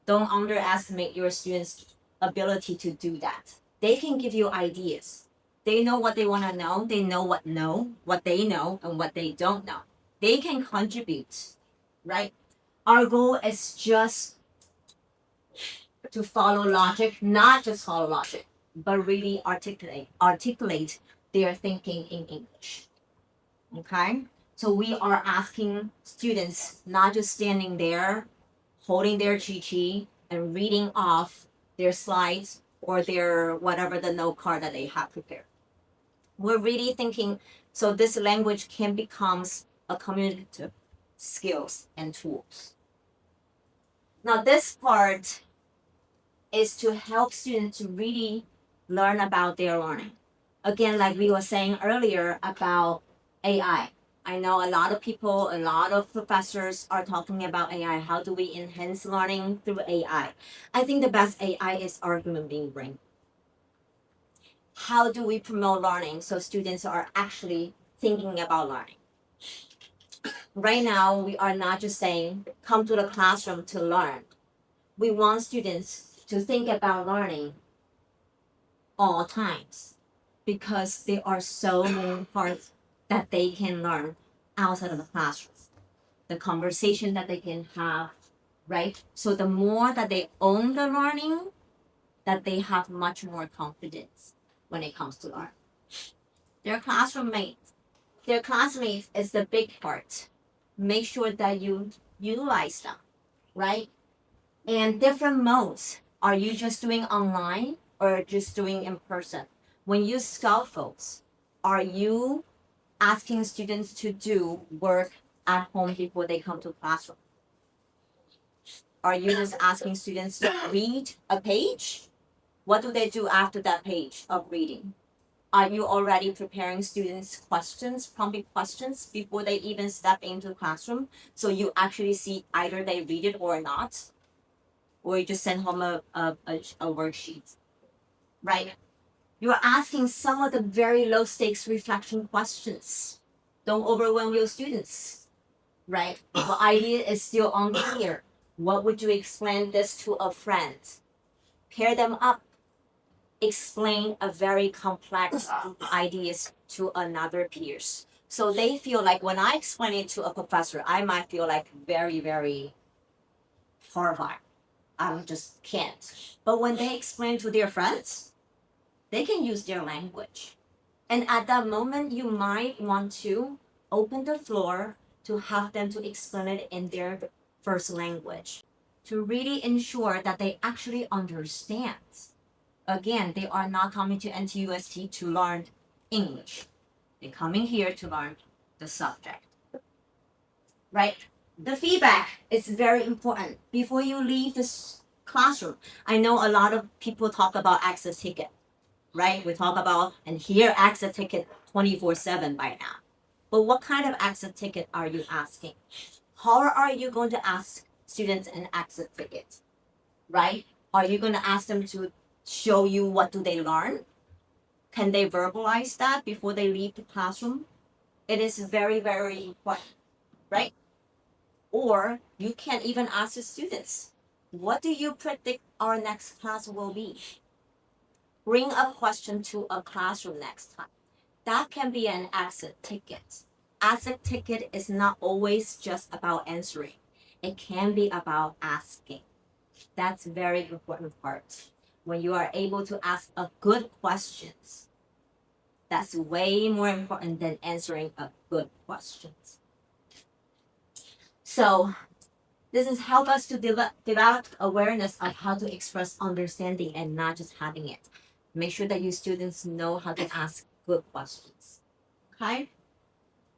Don't underestimate your students' ability to do that. They can give you ideas. They know what they want to know. They know what they know and what they don't know. They can contribute, right? Our goal is just to follow logic, not just follow logic, but really articulate their thinking in English. Okay? So we are asking students not just standing there, holding their cheat sheet and reading off their slides or their whatever the note card that they have prepared. We're really thinking so this language can become a communicative skills and tools. Now this part is to help students to really learn about their learning. Again, like we were saying earlier about AI. I know a lot of people, a lot of professors are talking about AI. How do we enhance learning through AI? I think the best AI is our human being brain. How do we promote learning so students are actually thinking about learning? Right now, we are not just saying, come to the classroom to learn. We want students to think about learning all times because there are so many parts that they can learn outside of the classroom. The conversation that they can have, right? So the more that they own the learning, that they have much more confidence when it comes to learning. Their classmates is the big part. Make sure that you utilize them, right? And different modes. Are you just doing online or just doing in person? When you scaffolds, are you asking students to do work at home before they come to classroom? Are you just asking students to read a page? What do they do after that page of reading? Are you already preparing students' questions, prompting questions before they even step into the classroom? So you actually see either they read it or not, or you just send home a worksheet, right? You're asking some of the very low stakes reflection questions. Don't overwhelm your students, right? The idea is still unclear. What would you explain this to a friend? Pair them up. Explain a very complex ideas to another peers. So they feel like when I explain it to a professor, I might feel like very, very horrified. I just can't. But when they explain to their friends, they can use their language. And at that moment, you might want to open the floor to have them to explain it in their first language. to really ensure that they actually understand. Again, they are not coming to NTUST to learn English. They're coming here to learn the subject. Right? The feedback is very important. Before you leave this classroom, I know a lot of people talk about access ticket, right? We talk about and hear access ticket 24/7 by now. But what kind of access ticket are you asking? How are you going to ask students an access ticket, right? Are you going to ask them to show you what do they learn? Can they verbalize that before they leave the classroom? It is very, very important, right? Or you can even ask the students, what do you predict our next class will be? Bring a question to a classroom next time. That can be an exit ticket. Exit ticket is not always just about answering. It can be about asking. That's a very important part. When you are able to ask a good questions, that's way more important than answering a good questions. So this is help us to develop awareness of how to express understanding and not just having it. Make sure that your students know how to ask good questions. Okay?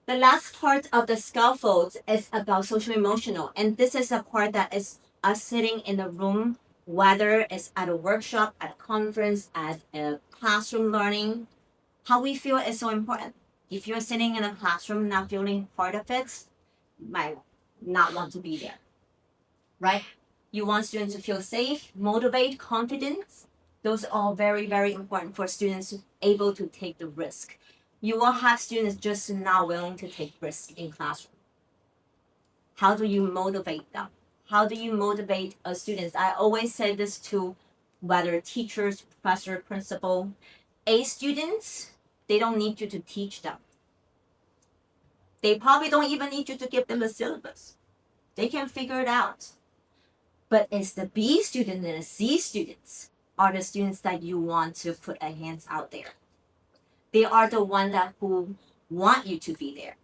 The last part of the scaffolds is about socio-emotional, and this is a part that is us sitting in a room, whether it's at a workshop, at a conference, at a classroom learning. How we feel is so important. If you're sitting in a classroom not feeling part of it, you might not want to be there, right? You want students to feel safe, motivate, confidence. Those are all very, very important for students to be able to take the risk. You will have students just not willing to take risks in classroom. How do you motivate them? How do you motivate a student? I always say this to whether teachers, professor, principal, A students, they don't need you to teach them. They probably don't even need you to give them a syllabus. They can figure it out. But it's the B student and the C students are the students that you want to put a hands out there. They are the ones that who want you to be there.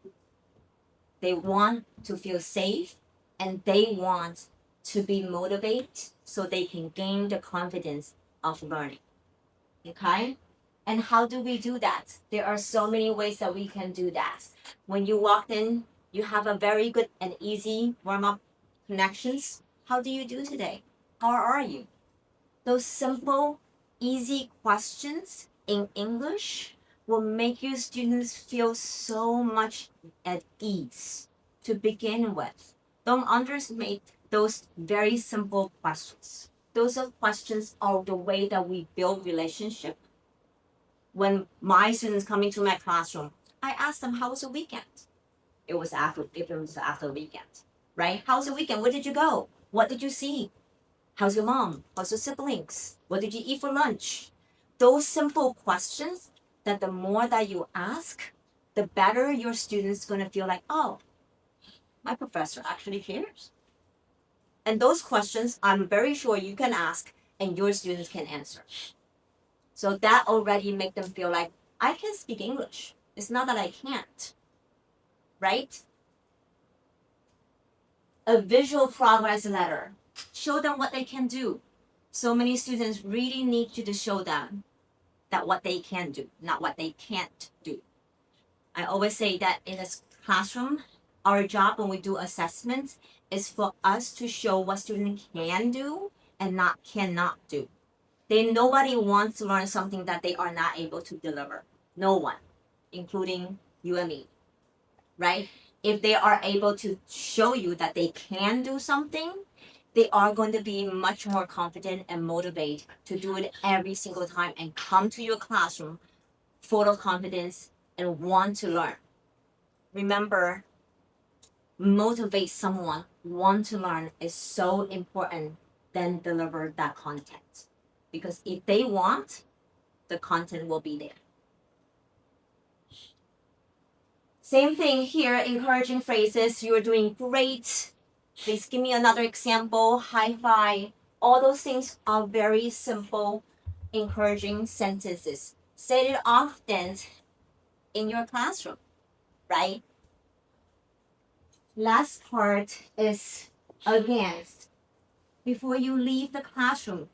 They want to feel safe and they want to be motivated so they can gain the confidence of learning. Okay? And how do we do that? There are so many ways that we can do that. When you walked in, you have a very good and easy warm-up connections. How do you do today? How are you? Those simple, easy questions in English will make your students feel so much at ease to begin with. Don't underestimate those very simple questions. Those are questions are the way that we build relationship. When my students come into my classroom, I ask them, how was the weekend? It was after the weekend, right? How was the weekend? Where did you go? What did you see? How's your mom? How's your siblings? What did you eat for lunch? Those simple questions that the more that you ask, the better your students gonna feel like, oh, my professor actually cares. And those questions, I'm very sure you can ask and your students can answer. So that already make them feel like, I can speak English. It's not that I can't, right? A visual progress letter. Show them what they can do. So many students really need you to show them that what they can do, not what they can't do. I always say that in a classroom, our job when we do assessments is for us to show what students can do and not cannot do. Nobody wants to learn something that they are not able to deliver. No one, including you and me, right? If they are able to show you that they can do something, they are going to be much more confident and motivated to do it every single time and come to your classroom full of confidence and want to learn. Remember, motivate someone, want to learn is so important than deliver that content. Because if they want, the content will be there. Same thing here, encouraging phrases. You're doing great. Please give me another example. High five. All those things are very simple, encouraging sentences. Say it often in your classroom, right? Last part is again, before you leave the classroom,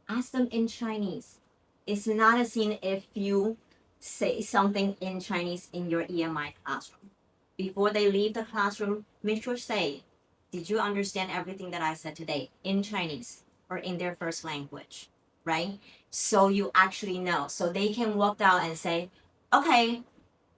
ask them in Chinese. It's not a sin if you say something in Chinese in your EMI classroom. Before they leave the classroom, make sure say, did you understand everything that I said today in Chinese or in their first language, right? So you actually know. So they can walk out and say, okay,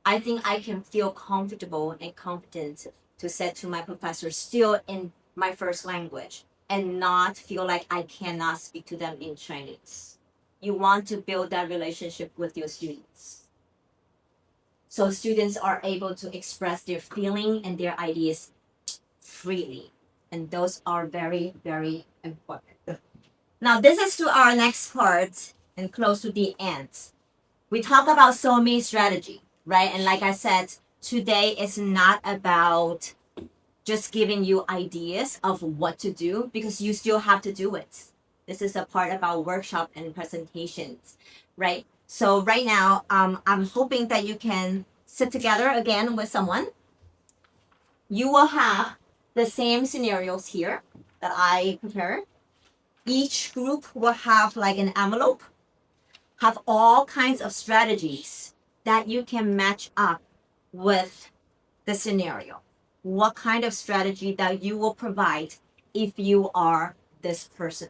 I think I can feel comfortable and confident to say to my professor still in my first language and not feel like I cannot speak to them in Chinese. You want to build that relationship with your students. So students are able to express their feeling and their ideas freely. And those are very, very important. Now, this is to our next part and close to the end. We talk about SOMI strategy, right? And like I said, today is not about just giving you ideas of what to do because you still have to do it. This is a part about workshop and presentations, right? So right now, I'm hoping that you can sit together again with someone. You will have the same scenarios here that I prepared. Each group will have like an envelope, have all kinds of strategies that you can match up with the scenario. What kind of strategy that you will provide if you are this person.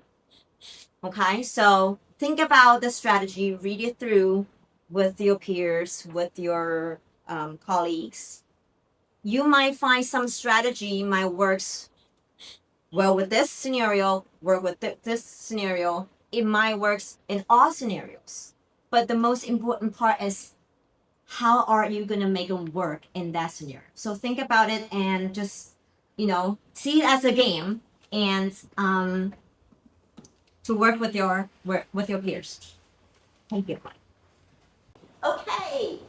Okay, so think about the strategy, read it through with your peers, with your colleagues. You might find some strategy might works well with this scenario, work with this scenario. It might works in all scenarios. But the most important part is how are you going to make it work in that scenario? So think about it and just, see it as a game and to work with your peers. Thank you. Okay.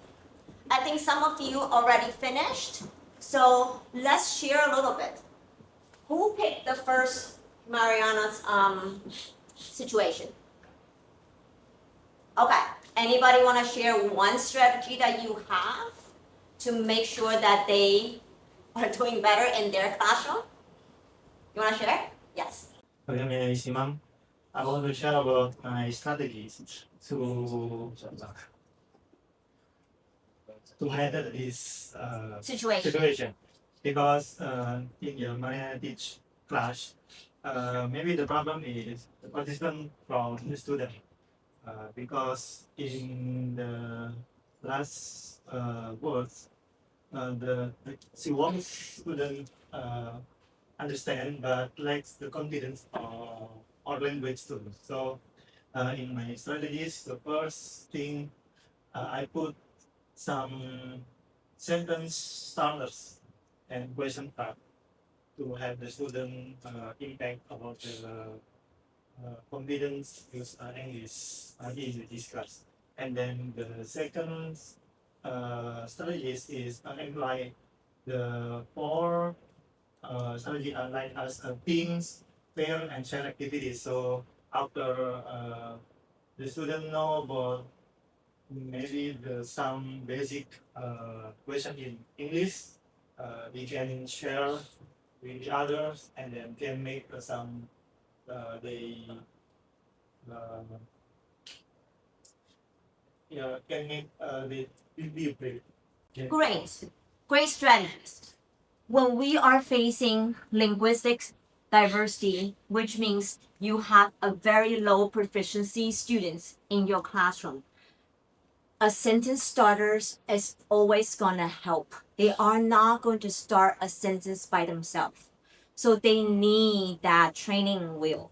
I think some of you already finished. So let's share a little bit. Who picked the first Mariana's situation? Okay. Anybody want to share one strategy that you have to make sure that they are doing better in their classroom? You want to share? Yes.
My name is Imam. I want to share about my strategies to handle this situation. Because in my teach class, maybe the problem is the participant from the student. Because in the last words, she wants student understand but lacks the confidence or language too. So in my strategies, the first thing I put some sentence starters and question part to have the student impact about the confidence use English in this class. And then the second strategies is apply the four strategy like as teams, pair, and share activities. So after the student know about maybe some basic question in English, we can share with the others and then can make some they can make the review.
Great strategies. When we are facing linguistic diversity, which means you have a very low proficiency students in your classroom, a sentence starters is always gonna help. They are not going to start a sentence by themselves. So they need that training wheel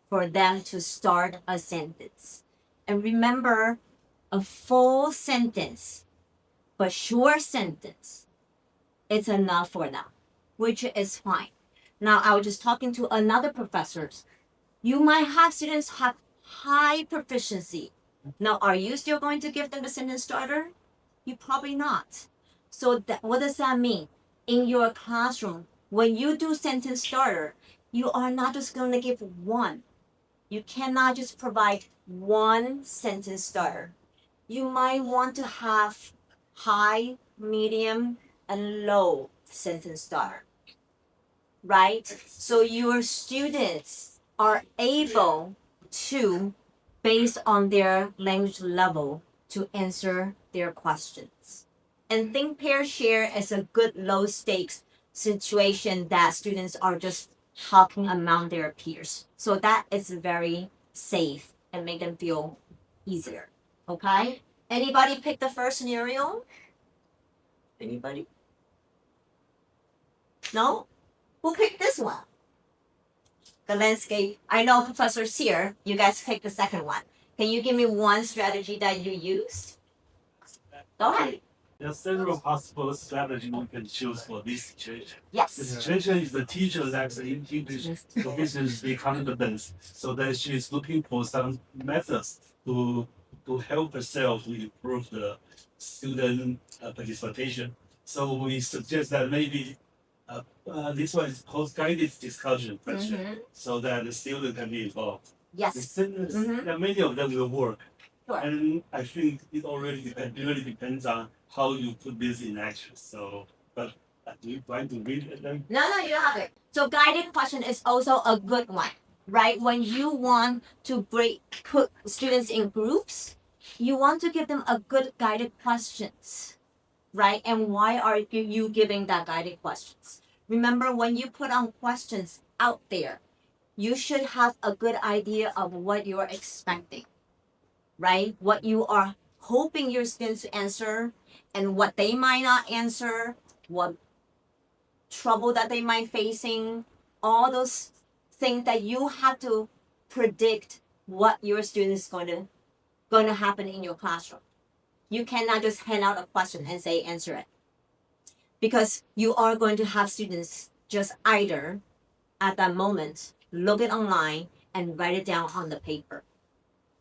for them to start a sentence. And remember, a full sentence, but short sentence, it's enough for them, which is fine. Now, I was just talking to another professors. You might have students have high proficiency. Now, are you still going to give them the sentence starter? You probably not. So what does that mean? In your classroom, when you do sentence starter, you are not just going to give one. You cannot just provide one sentence starter. You might want to have high, medium, and low sentence starter. right? So your students are able to, based on their language level, to answer their questions. And think pair share is a good low stakes situation that students are just talking among their peers. So that is very safe and make them feel easier. Okay? Anybody pick the first scenario? Anybody? No? Who picked this one? The landscape. I know professor's here. You guys picked the second one. Can you give me one strategy that you used? Go ahead.
There are several possible strategies you can choose for this situation.
Yes.
The situation is the teacher lacks English proficiency confidence, so that she is looking for some methods to help herself to improve the student participation. So we suggest that maybe this one is post-guided discussion question, so that the student can be involved.
Yes.
Many of them will work.
Sure.
And I think it really depends on how you put this in action. So, but do you plan to read it then?
No, you have it. So guided question is also a good one, right? When you want to put students in groups, you want to give them a good guided questions, right? And why are you giving that guided questions? Remember, when you put on questions out there, you should have a good idea of what you're expecting, right? What you are hoping your students to answer and what they might not answer, what trouble that they might facing, all those things that you have to predict what your students going to happen in your classroom. You cannot just hand out a question and say answer it, because you are going to have students just either at that moment look it online and write it down on the paper,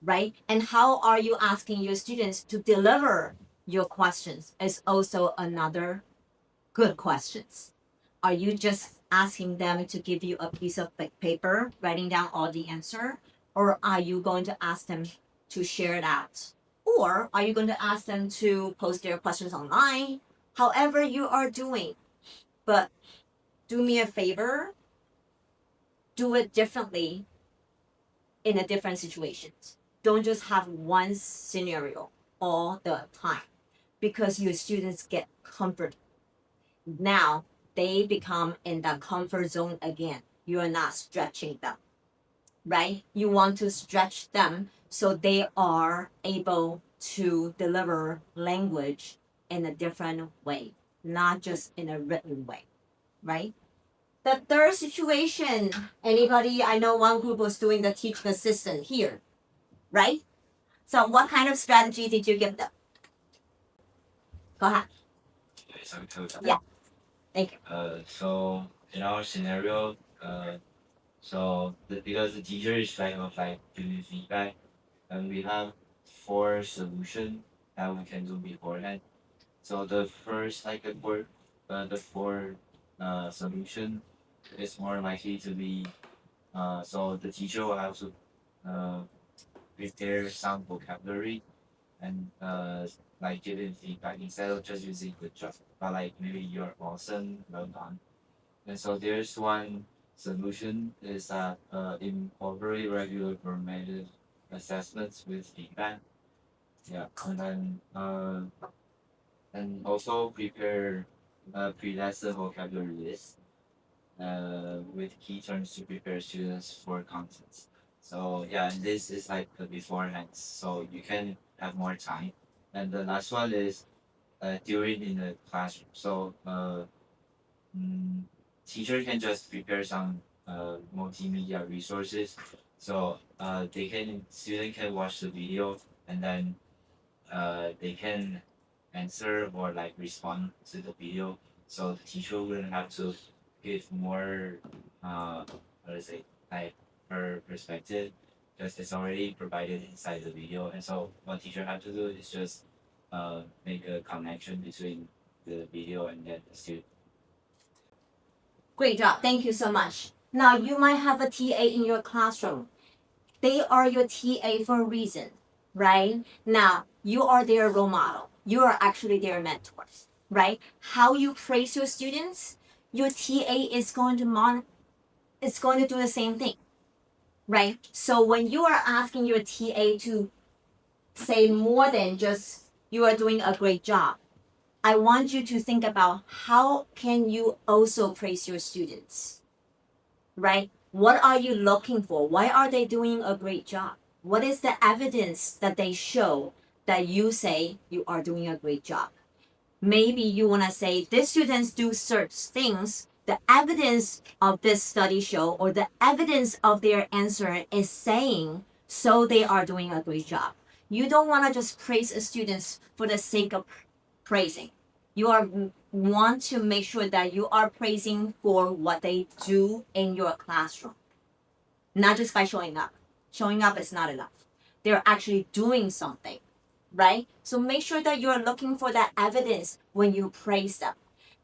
right? And how are you asking your students to deliver your questions is also another good questions. Are you just asking them to give you a piece of paper, writing down all the answer? Or are you going to ask them to share it out? Or are you going to ask them to post their questions online? However you are doing. But do me a favor, do it differently in a different situations. Don't just have one scenario all the time, because your students get comfort. Now they become in the comfort zone again. You are not stretching them, right? You want to stretch them so they are able to deliver language in a different way, not just in a written way, right? The third situation, anybody? I know one group was doing the teaching assistant here, right? So what kind of strategy did you give them? Go ahead. Yeah. Thank you.
So in our scenario, because the teacher is giving feedback, and we have 4 solutions that we can do beforehand. So the first the 4 solution is more likely to be so the teacher will have to prepare some vocabulary and giving feedback instead of just using good job, but maybe you're awesome, well done. And so there's one solution is that incorporate regular formatted assessments with feedback. Yeah, and then and also prepare pre-lesson vocabulary list with key terms to prepare students for contents. So yeah, and this is the beforehand, so you can have more time. And the last one is during in the classroom. So teacher can just prepare some multimedia resources. So student can watch the video, and then they can answer or respond to the video. So the teacher wouldn't have to give more her perspective, because it's already provided inside the video. And so what teacher have to do is just make a connection between the video and then the student.
Great job. Thank you so much. Now you might have a TA in your classroom. They are your TA for a reason, right? Now you are their role model. You are actually their mentors, right? How you praise your students, your TA is going to do the same thing, right? So when you are asking your TA to say more than just you are doing a great job, I want you to think about how can you also praise your students, right? What are you looking for? Why are they doing a great job? What is the evidence that they show that you say you are doing a great job? Maybe you want to say these students do certain things. The evidence of this study show or the evidence of their answer is saying so they are doing a great job. You don't want to just praise students for the sake of praising. You want to make sure that you are praising for what they do in your classroom, not just by showing up. Showing up is not enough. They're actually doing something, right? So make sure that you're looking for that evidence when you praise them.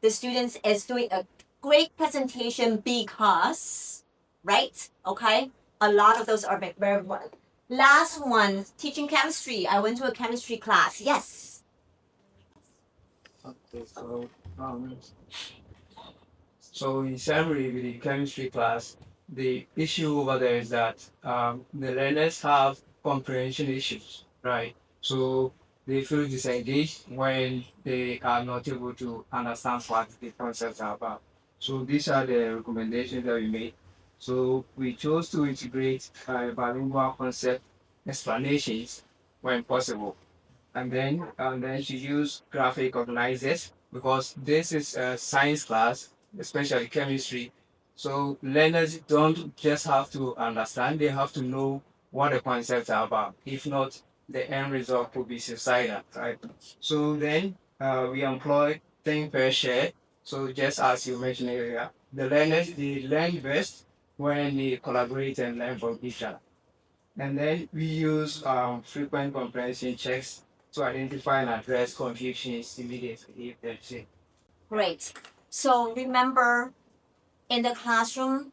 The students is doing a great presentation because, right? Okay? A lot of those are very important. Last one, teaching chemistry. I went to a chemistry class. Yes.
Okay, so in summary, with the chemistry class, the issue over there is that the learners have comprehension issues, right? So they feel disengaged when they are not able to understand what the concepts are about. So these are the recommendations that we made. So we chose to integrate bilingual concept explanations when possible, and then to use graphic organizers because this is a science class, especially chemistry. So learners don't just have to understand; they have to know what the concepts are about. If not, the end result could be suicidal, right? So then we employ think per share. So just as you mentioned earlier, the learners they learn best when they collaborate and learn from each other. And then we use frequent comprehension checks to identify and address confusions immediately if there's it.
Great. So remember, in the classroom,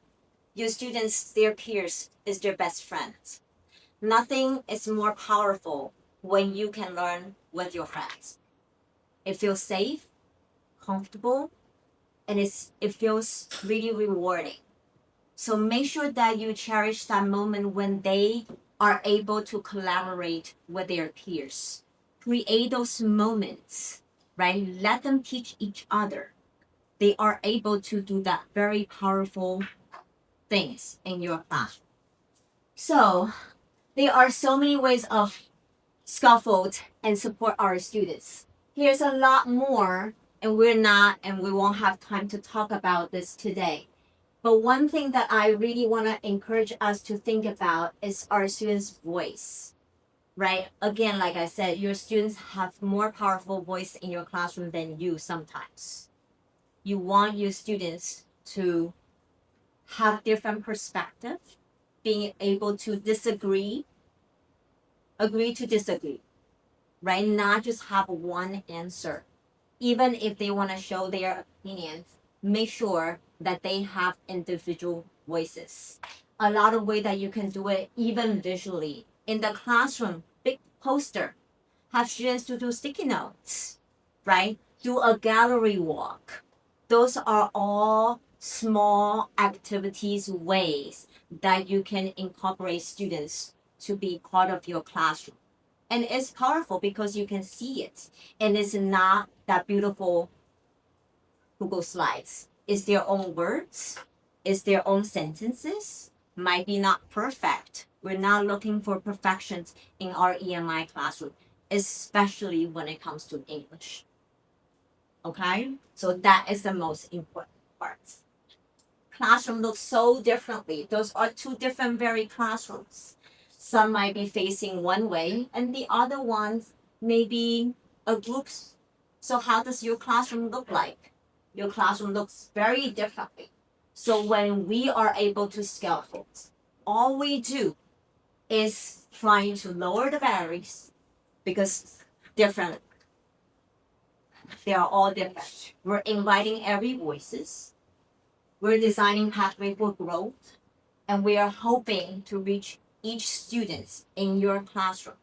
your students, their peers, is their best friends. Nothing is more powerful when you can learn with your friends. It feels safe, comfortable, and it feels really rewarding. So make sure that you cherish that moment when they are able to collaborate with their peers. Create those moments, right? Let them teach each other. They are able to do that very powerful things in your class. So there are so many ways of scaffold and support our students. Here's a lot more, and we won't have time to talk about this today. But one thing that I really want to encourage us to think about is our students' voice, right? Again, like I said, your students have more powerful voice in your classroom than you sometimes. You want your students to have different perspective, being able to disagree, agree to disagree, right? Not just have one answer. Even if they want to show their opinions, make sure that they have individual voices. A lot of way that you can do it, even visually. In the classroom, big poster, have students to do sticky notes, right? Do a gallery walk. Those are all small activities, ways that you can incorporate students to be part of your classroom. And it's powerful because you can see it. And it's not that beautiful Google Slides. It's their own words, it's their own sentences, might be not perfect. We're not looking for perfections in our EMI classroom, especially when it comes to English. Okay? So that is the most important part. Classroom looks so differently. Those are two different very classrooms. Some might be facing one way, and the other ones may be a group. So how does your classroom look like? Your classroom looks very differently. So when we are able to scaffold, all we do is trying to lower the barriers because different. They are all different. We're inviting every voices. We're designing pathway for growth, and we are hoping to reach each student in your classroom.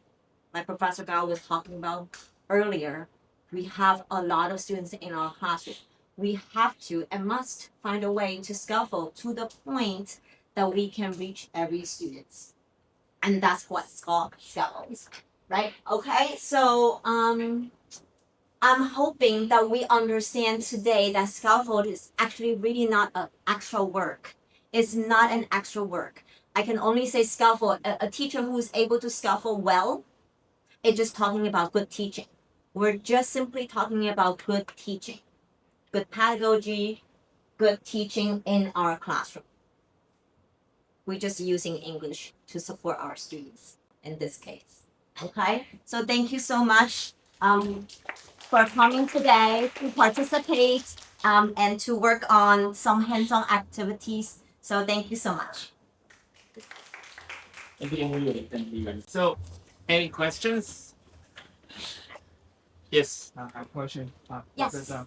Like Professor Gao was talking about earlier, we have a lot of students in our classroom. we have to and must find a way to scaffold to the point that we can reach every student. And that's what's called scaffolds, right? Okay, so I'm hoping that we understand today that scaffold is actually really not an extra work. It's not an extra work. I can only say scaffold, a teacher who is able to scaffold well, it's just talking about good teaching. We're just simply talking about good teaching, good pedagogy, good teaching in our classroom. We're just using English to support our students in this case. Okay, so thank you so much for coming today to participate and to work on some hands-on activities. So thank you so much.
Thank you. So, any questions? Yes.
I have a question.
Yes.
Professor.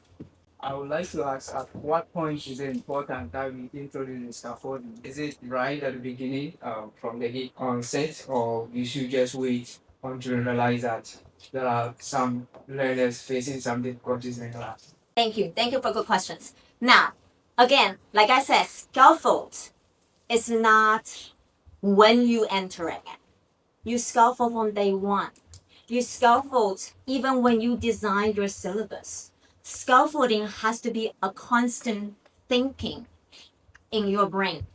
I would like to ask, at what point is it important that we introduce the scaffolding? Is it right at the beginning, from the onset, or we should just wait until we realize that there are some learners facing some difficulties in class?
Thank you. Thank you for good questions. Now, again, like I said, scaffold is not when you enter it. You scaffold on day one. You scaffold even when you design your syllabus. Scaffolding has to be a constant thinking in your brain.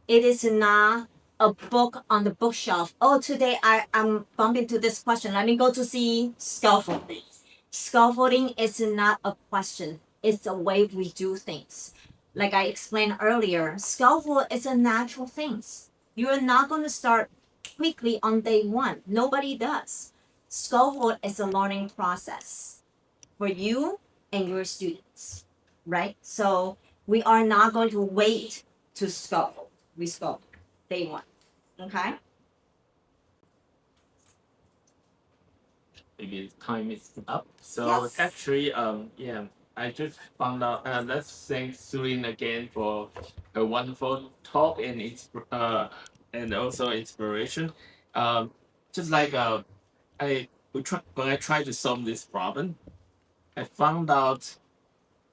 It is not a book on the bookshelf. Oh, today I'm bumping into this question. Let me go to see scaffolding. Scaffolding is not a question. It's a way we do things. Like I explained earlier, scaffold is a natural thing. You're not going to start quickly on day one. Nobody does. Scaffold is a learning process for you and your students, right? So we are not going to wait to scaffold. We scaffold day one, okay?
Maybe time is up. So
Yes.
actually, I just found out. Let's thank Su-Ling again for a wonderful talk and also inspiration. Just like when I tried to solve this problem, I found out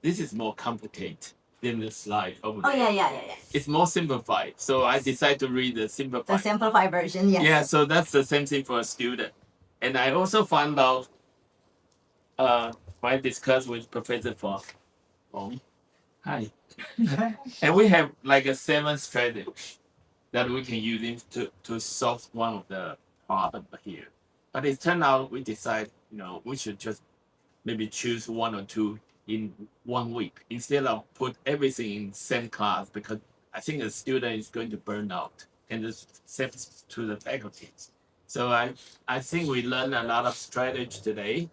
this is more complicated than the slide over
Oh,
there.
yeah.
It's more simplified. So I decided to read the
The
simplified.
simplified version, yes.
Yeah, so that's the same thing for a student. And I also found out when I discussed with Professor Huang. Hi. And we have like a 7 strategy that we can use to solve one of the problems here. But it turned out we decide, we should just maybe choose 1 or 2 in 1 week instead of put everything in same class, because I think the student is going to burn out and it's set to the faculties. So I think we learned a lot of strategy today.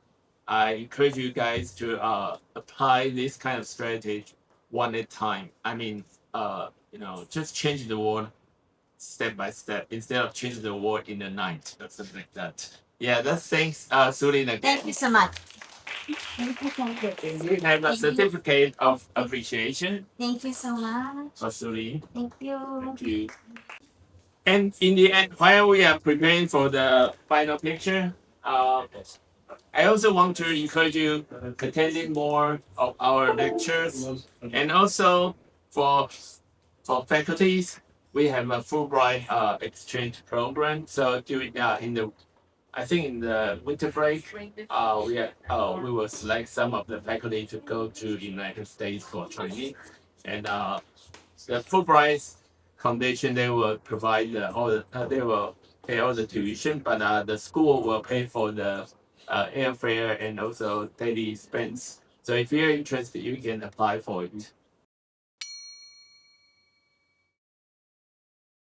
I encourage you guys to apply this kind of strategy one at a time. I mean, just change the word step by step instead of changing the word in the night or something like that. Yeah, that's thanks, Su-Ling again.
Thank you so much.
And we have a certificate of appreciation
Thank you so much.
for Su-Ling.
Thank you.
Thank you. And in the end, while we are preparing for the final picture, I also want to encourage you attending more of our lectures, and also for faculties, we have a Fulbright exchange program. So during I think in the winter break, we will select some of the faculty to go to the United States for training, and the Fulbright Foundation, they will provide they will pay all the tuition, but the school will pay for the airfare and also daily expense. So if you're interested, you can apply for it